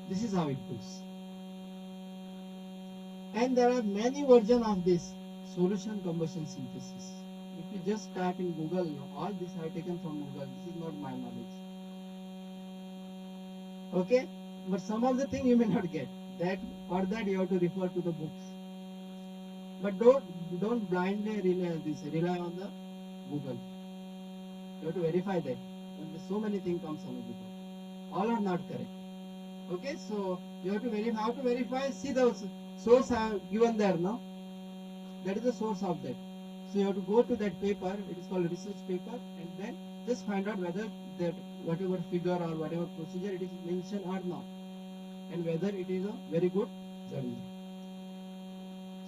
this is how it goes. And there are many versions of this solution combustion synthesis. If you just type in Google, all this I have taken from Google. This is not my knowledge. Okay, but some of the things you may not get. That for that you have to refer to the books. But don't blindly rely on the Google. You have to verify that. And so many things comes on Google. All are not correct. Okay, so you have to verify. How to verify? See the source I have given there now. That is the source of that. So you have to go to that paper. It is called research paper, and then just find out whether that whatever figure or whatever procedure it is mentioned or not, and whether it is a very good journal.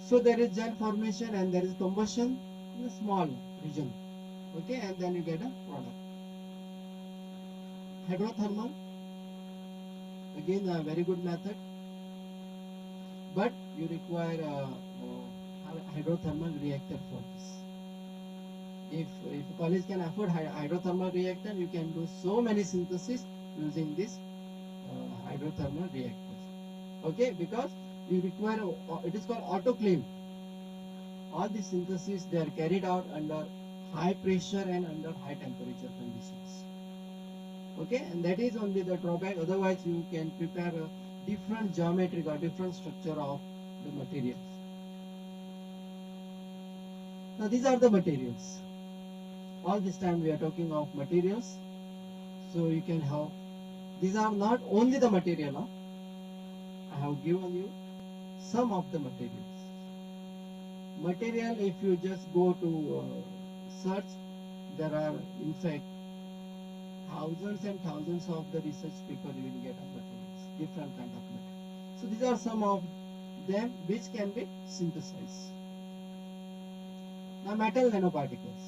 So there is gel formation and there is combustion in a small region. Okay, and then you get a product. Hydrothermal, again a very good method, but you require a hydrothermal reactor for this. If a college can afford hydrothermal reactor, you can do so many synthesis using this hydrothermal reactor. Okay, because you require it is called autoclave. All the synthesis they are carried out under high pressure and under high temperature conditions. Okay, and that is only the drawback. Otherwise, you can prepare a different geometric or different structure of the materials. Now, these are the materials. All this time we are talking of materials. So you can have, these are not only the material. Huh? I have given you some of the materials. Material, if you just go to search, there are in fact thousands and thousands of the research paper you will get on materials, different kind of material. So these are some of them which can be synthesized. Now metal nanoparticles.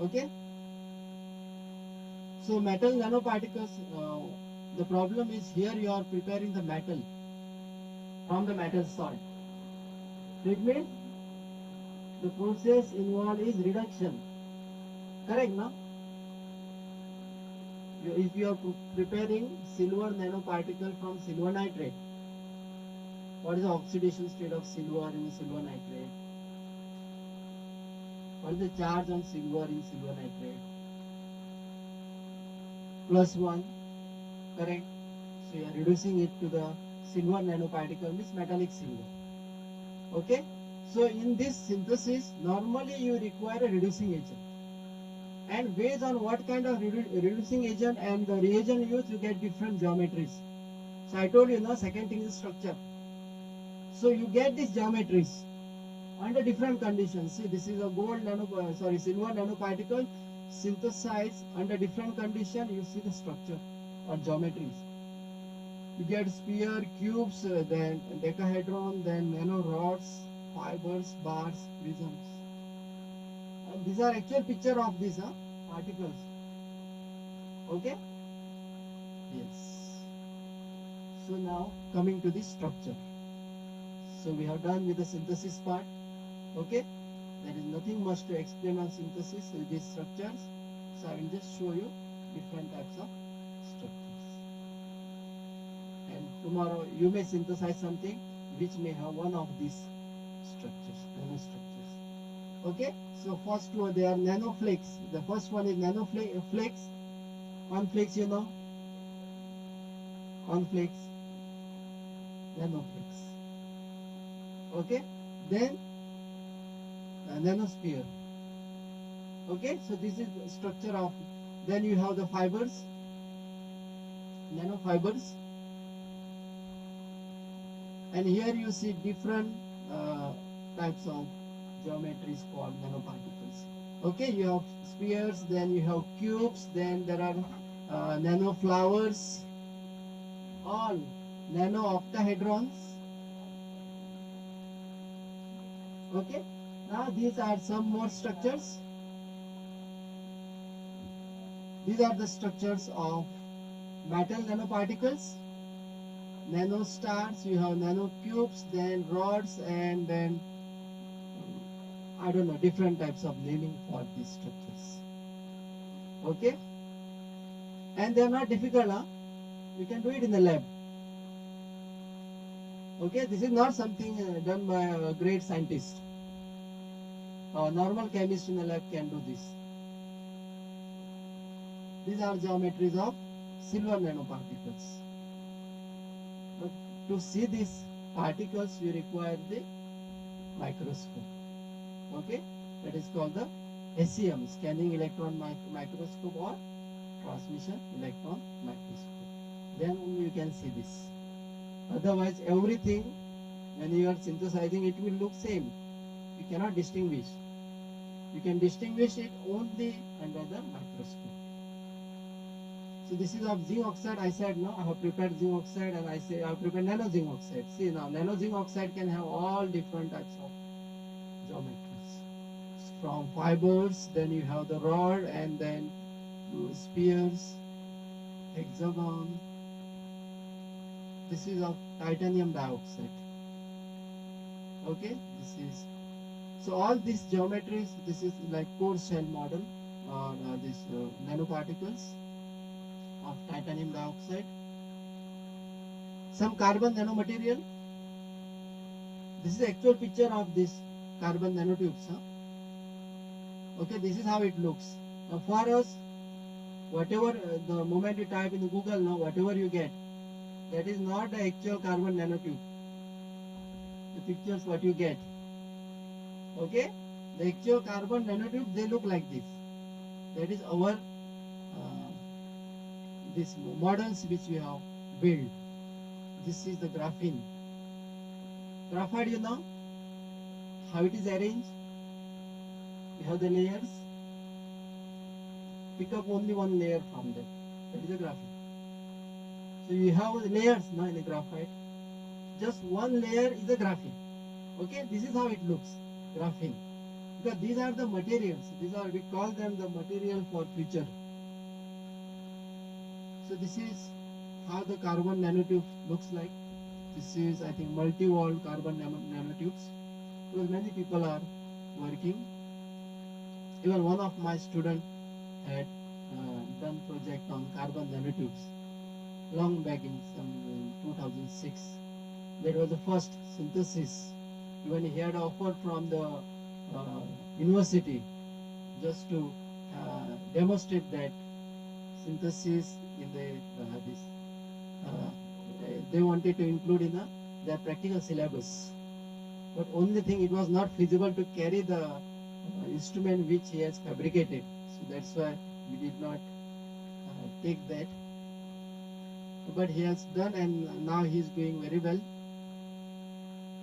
Okay. So metal nanoparticles, the problem is here you are preparing the metal from the metal salt. It means the process involved is reduction. Correct, no? If you are preparing silver nanoparticle from silver nitrate, what is the oxidation state of silver in silver nitrate? What is the charge on silver in silver nitrate? +1, correct? So you are reducing it to the silver nanoparticle, means metallic silver. Okay? So in this synthesis, normally you require a reducing agent. And based on what kind of reducing agent and the reagent used, you get different geometries. So I told you, no, second thing is structure. So you get these geometries under different conditions. See, this is a silver nanoparticle synthesized under different condition. You see the structure or geometries. You get sphere, cubes, then decahedron, then nano rods, fibers, bars, prisms. And these are actual picture of these particles. Okay? Yes. So now coming to the structure. So we have done with the synthesis part. Okay? There is nothing much to explain on synthesis, so these structures. So I will just show you different types of structures. And tomorrow you may synthesize something which may have one of these structures, nanostructures. Okay? So first one, they are nanoflakes. The first one is nanoflakes. Cornflakes, you know. Cornflakes, nanoflakes. Okay? Then nanosphere. Okay? So this is the structure of. Then you have the fibers, nanofibers. And here you see different types of geometries for nanoparticles. Okay, you have spheres, then you have cubes, then there are nano flowers, all nano octahedrons. Okay, now these are some more structures. These are the structures of metal nanoparticles. Nano stars, you have nano cubes, then rods, and then I don't know, different types of naming for these structures. Okay? And they are not difficult, huh? You can do it in the lab. Okay? This is not something done by a great scientist. A normal chemist in the lab can do this. These are geometries of silver nanoparticles. But to see these particles, you require the microscope. Okay, that is called the SEM, scanning electron microscope, or transmission electron microscope. then only you can see this. Otherwise, everything when you are synthesizing, it will look same. You cannot distinguish. You can distinguish it only under the microscope. So this is of zinc oxide. I said no, I have prepared zinc oxide, and I say I have prepared nano zinc oxide. See now, nano zinc oxide can have all different types of geometries. From fibers, then you have the rod, and then spheres, hexagon. This is of titanium dioxide. Okay, this is so all these geometries. This is like core shell model or this nanoparticles of titanium dioxide. Some carbon nanomaterial. This is actual picture of this carbon nanotubes. Huh? Okay, this is how it looks. Now for us, whatever the moment you type in Google, now whatever you get, that is not the actual carbon nanotube. The pictures what you get. Okay, the actual carbon nanotube they look like this. That is our these models which we have built. This is the graphene. Graphite, you know how it is arranged. You have the layers. Pick up only one layer from them. That is a graphene. So you have layers now in a graphite. Just one layer is a graphene. Okay, this is how it looks. Graphene. Because these are the materials. These are, we call them the material for future. So this is how the carbon nanotube looks like. This is, I think, multi-walled carbon nanotubes. Because many people are working. Even one of my students had done project on carbon nanotubes long back in some 2006. That was the first synthesis. Even he had offer from the university just to demonstrate that synthesis in the this. Uh, they wanted to include in their practical syllabus. But only thing, it was not feasible to carry the instrument which he has fabricated. So that's why we did not take that. But he has done, and now he is doing very well.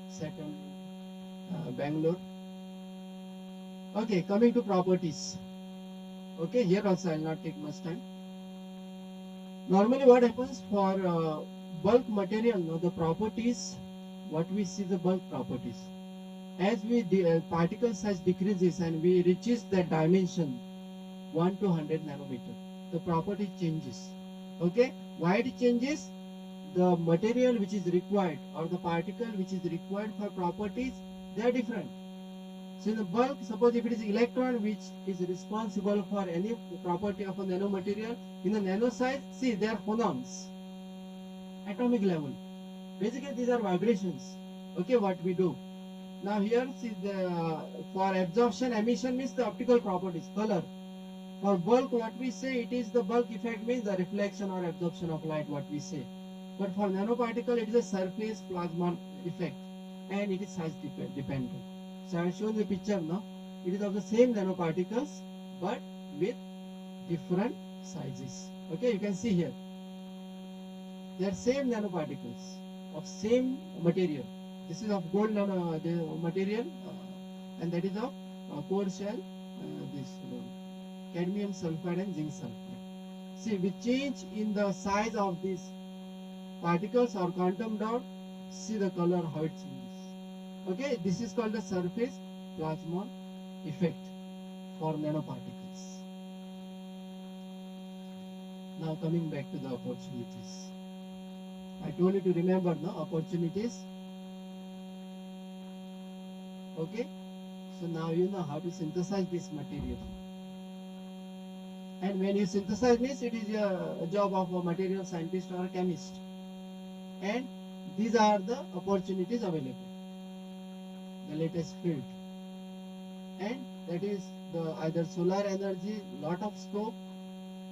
Settled Bangalore. Okay, coming to properties. Okay, here also I will not take much time. Normally, what happens for bulk material? Now, the properties, what we see the bulk properties. As we particle size decreases and we reaches that dimension 1 to 100 nanometer, the property changes. Okay, why it changes? The material which is required or the particle which is required for properties, they are different. So in the bulk, suppose if it is electron which is responsible for any property of a nanomaterial, in the nano size, see they are phonons, atomic level. Basically these are vibrations. Okay, what we do. Now here see the for absorption emission means the optical properties, color. For bulk, what we say, it is the bulk effect means the reflection or absorption of light, what we say. But for nanoparticle, it is a surface plasmon effect and it is size dependent. So I have shown the picture now. It is of the same nanoparticles but with different sizes. Okay, you can see here. They are same nanoparticles of same material. This is of gold nano material and that is of core shell. This cadmium sulfide and zinc sulfide. See, we change in the size of these particles or quantum dot. See the color how it changes. Okay, this is called the surface plasmon effect for nanoparticles. Now coming back to the opportunities. I told you to remember the opportunities. Okay, so now you know how to synthesize this material. And when you synthesize means it is a job of a material scientist or a chemist. And these are the opportunities available. The latest field. And that is the either solar energy, lot of scope,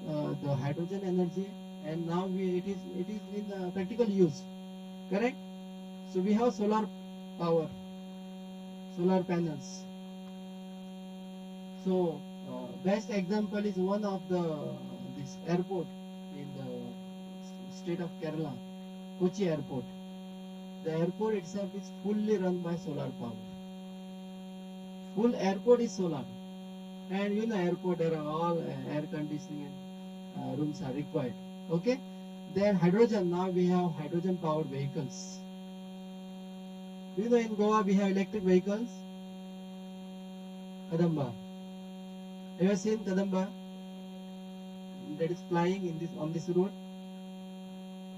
the hydrogen energy, and now it is in practical use. Correct? So we have solar power, solar panels. So best example is one of the this airport in the state of Kerala, Kochi airport. The airport itself is fully run by solar power. Full airport is solar. And you know airport there are all air conditioning and rooms are required. Okay. Then hydrogen, now we have hydrogen powered vehicles. You know in Goa we have electric vehicles. Kadamba. Have you seen Kadamba that is flying in this on this road?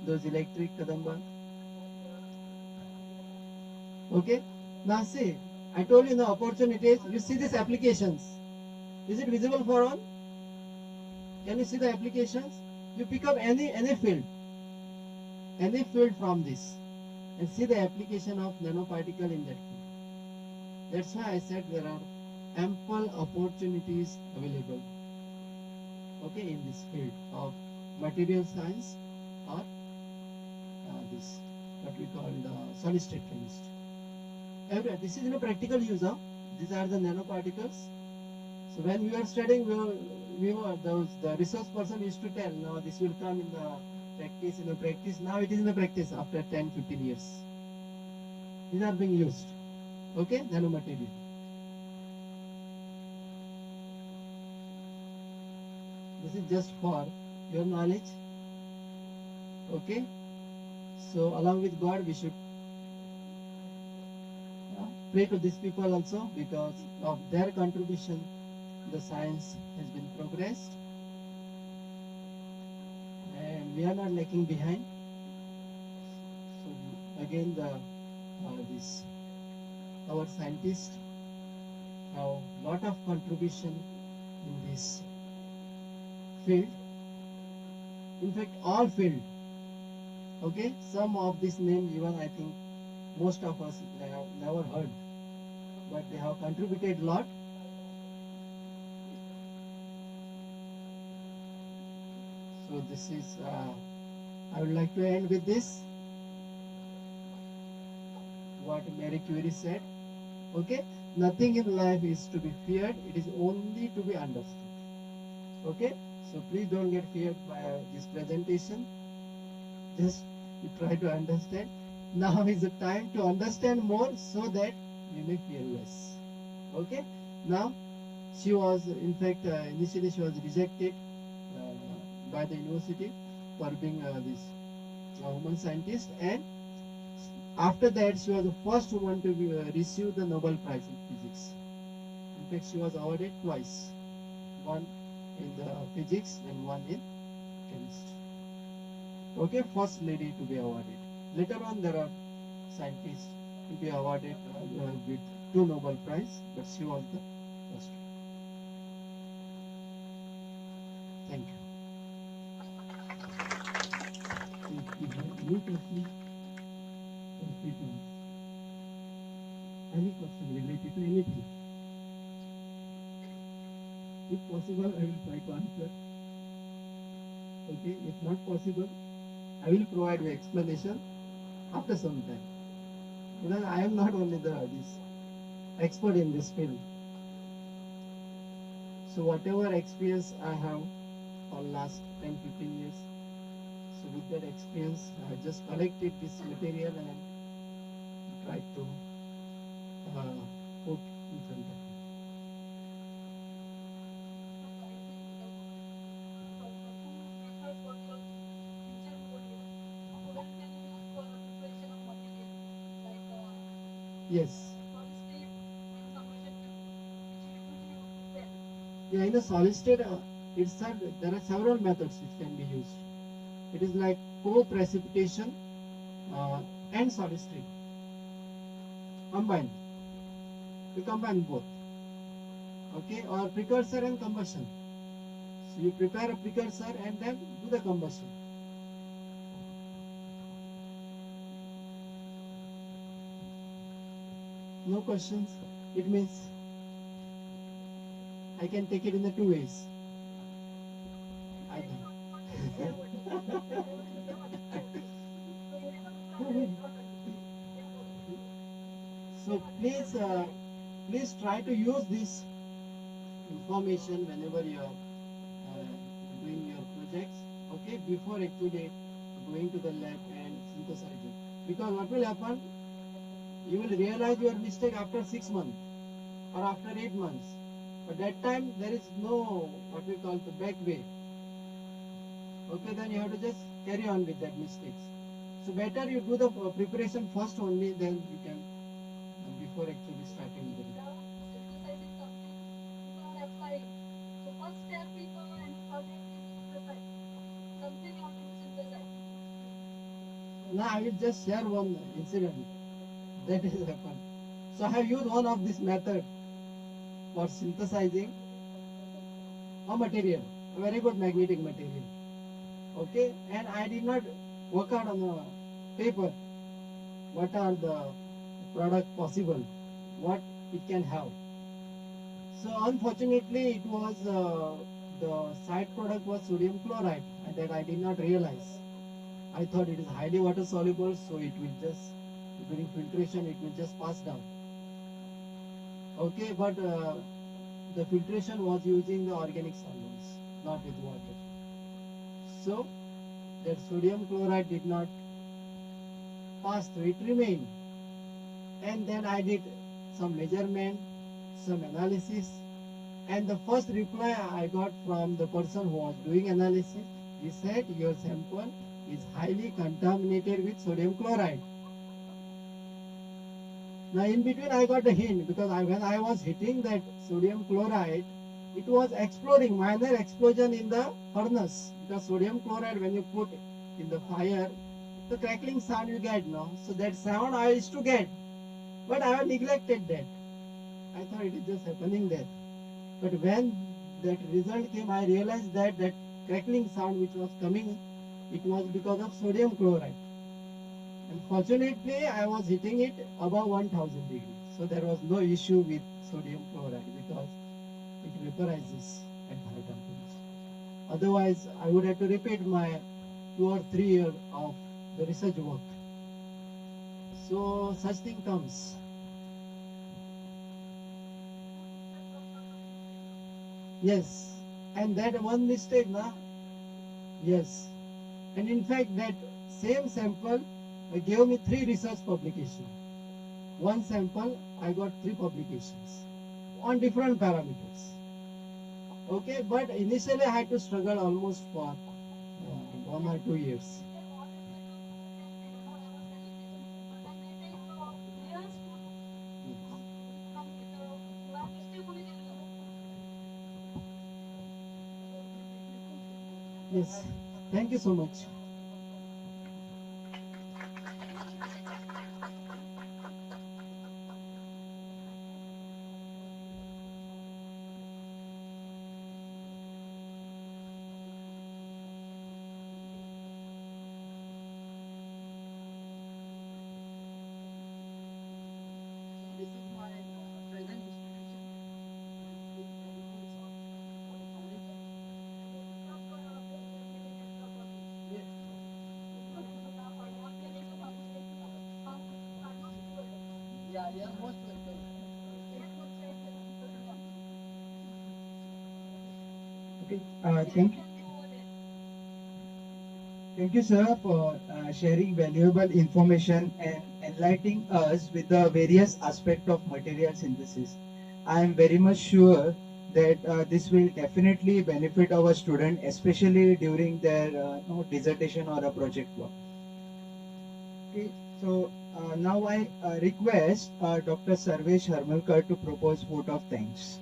Those electric Kadamba. Okay. Now see, I told you the opportunities. You see these applications. Is it visible for all? Can you see the applications? You pick up any field from this, and see the application of nanoparticle in that field. That's why I said there are ample opportunities available. Okay, in this field of material science or this what we call solid state chemistry. This is in a practical use. Huh? These are the nanoparticles. So when we were studying, the resource person used to tell, now this will come in the practice, in the practice. Now it is in the practice after 10, 15 years. These are being used. Okay, nanomaterial. This is just for your knowledge. Okay. So along with God, we should pray to these people also, because of their contribution the science has been progressed and we are not lagging behind. So again this our scientists have lot of contribution in this field, in fact all field. Okay, some of this name even I think most of us have never heard, but they have contributed a lot. So this is, I would like to end with this, what Mary Curie said. Okay, nothing in life is to be feared, it is only to be understood. Okay, so please don't get feared by this presentation. Just you try to understand. Now is the time to understand more so that you may fear less. Okay, now she was, in fact, initially she was rejected by the university for being this woman scientist, and after that she was the first woman to receive the Nobel Prize in Physics. In fact, she was awarded twice, one in the physics and one in chemistry. Okay, first lady to be awarded. Later on there are scientists to be awarded with 2 Nobel Prize, but she was the first one. Thank you. If you have any question, feel free to ask. Any question related to anything. If possible, I will try to answer. Okay, if not possible, I will provide you explanation after some time. Because I am not only this expert in this field. So whatever experience I have for last 10, 15 years, so with that experience, I just collected this material and tried to put in front of you. Yes. Yeah, in a solid state, itself, there are several methods which can be used. It is like co-precipitation and solid state combined. You combine both. Okay, or precursor and combustion. So you prepare a precursor and then do the combustion. No questions? It means I can take it in the 2 ways. I think. So please try to use this information whenever you are doing your projects. Okay, before actually going to the lab and synthesizing. Because what will happen, you will realize your mistake after 6 months or after 8 months. But that time there is no what we call the back way. Okay, then you have to just carry on with that mistakes. So better you do the preparation first only, then you can before actually starting with it. Without synthesizing something, you cannot apply it. So first step in any project is to synthesize. Something you have to be synthesized. Now I will just share one incident that has happened. So I have used one of this method for synthesizing a material, a very good magnetic material. Okay, and I did not work out on the paper what are the product possible, what it can have. So unfortunately, it was the side product was sodium chloride, and that I did not realize. I thought it is highly water soluble, so it will just during filtration it will just pass down. Okay, but the filtration was using the organic solvents, not with water. So that sodium chloride did not pass through; it remained. And then I did some measurement, some analysis, and the first reply I got from the person who was doing analysis, he said your sample is highly contaminated with sodium chloride. Now in between I got a hint because when I was hitting that sodium chloride, it was exploding, minor explosion in the furnace. Because sodium chloride when you put in the fire, the crackling sound you get, no? So that sound I used to get, but I had neglected that. I thought it is just happening there. But when that result came, I realized that that crackling sound which was coming, it was because of sodium chloride. And fortunately, I was hitting it above 1000 degrees. So there was no issue with sodium chloride because it vaporizes at high temperature. Otherwise, I would have to repeat my 2 or 3 years of the research work. So such thing comes. Yes. And that one mistake, na? Yes. And in fact, that same sample gave me 3 research publications. One sample, I got 3 publications on different parameters. Okay, but initially I had to struggle almost for 1 or 2 years. Their modern method can be, I was telling this, but they take years to do. Complete one mistake only they will do. Yes, thank you so much. So this is my present institution. It includes our college. Yes. Yeah, you are most welcome. Okay. Thank you, sir, for sharing valuable information and enlightening us with the various aspects of material synthesis. I am very much sure that this will definitely benefit our student, especially during their dissertation or a project work. Okay. So now I request Dr. Sarvesh Harmalkar to propose vote of thanks.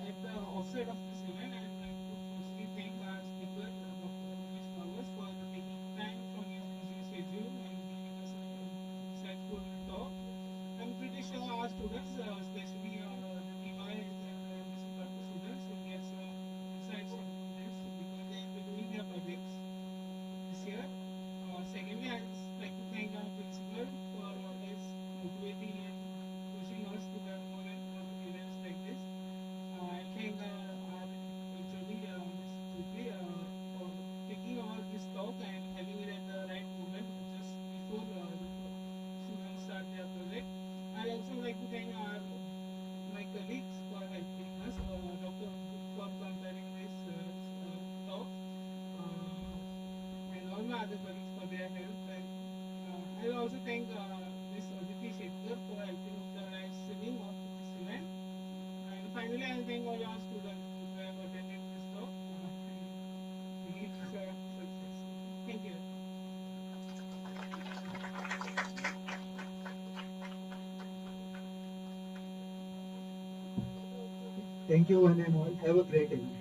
At the offset of this event, I would like to firstly thank our speaker, Dr. Umesh Gawas, for taking time from his busy schedule and giving us an insightful talk. I'm pretty sure our students, especially the TYs and the MSc Dr. students, will get some insights into this because they will be doing their projects this year. Secondly, I'd like to thank our principal for always motivating and pushing us to have more and more events like this. I thank our other colleagues for their help. And I'll also thank Ms. Aditi Shetkar for helping with the live streaming of this event. And finally, I'll thank all our students who have attended this talk and wish success. Thank you. Thank you, one and all. Have a great evening.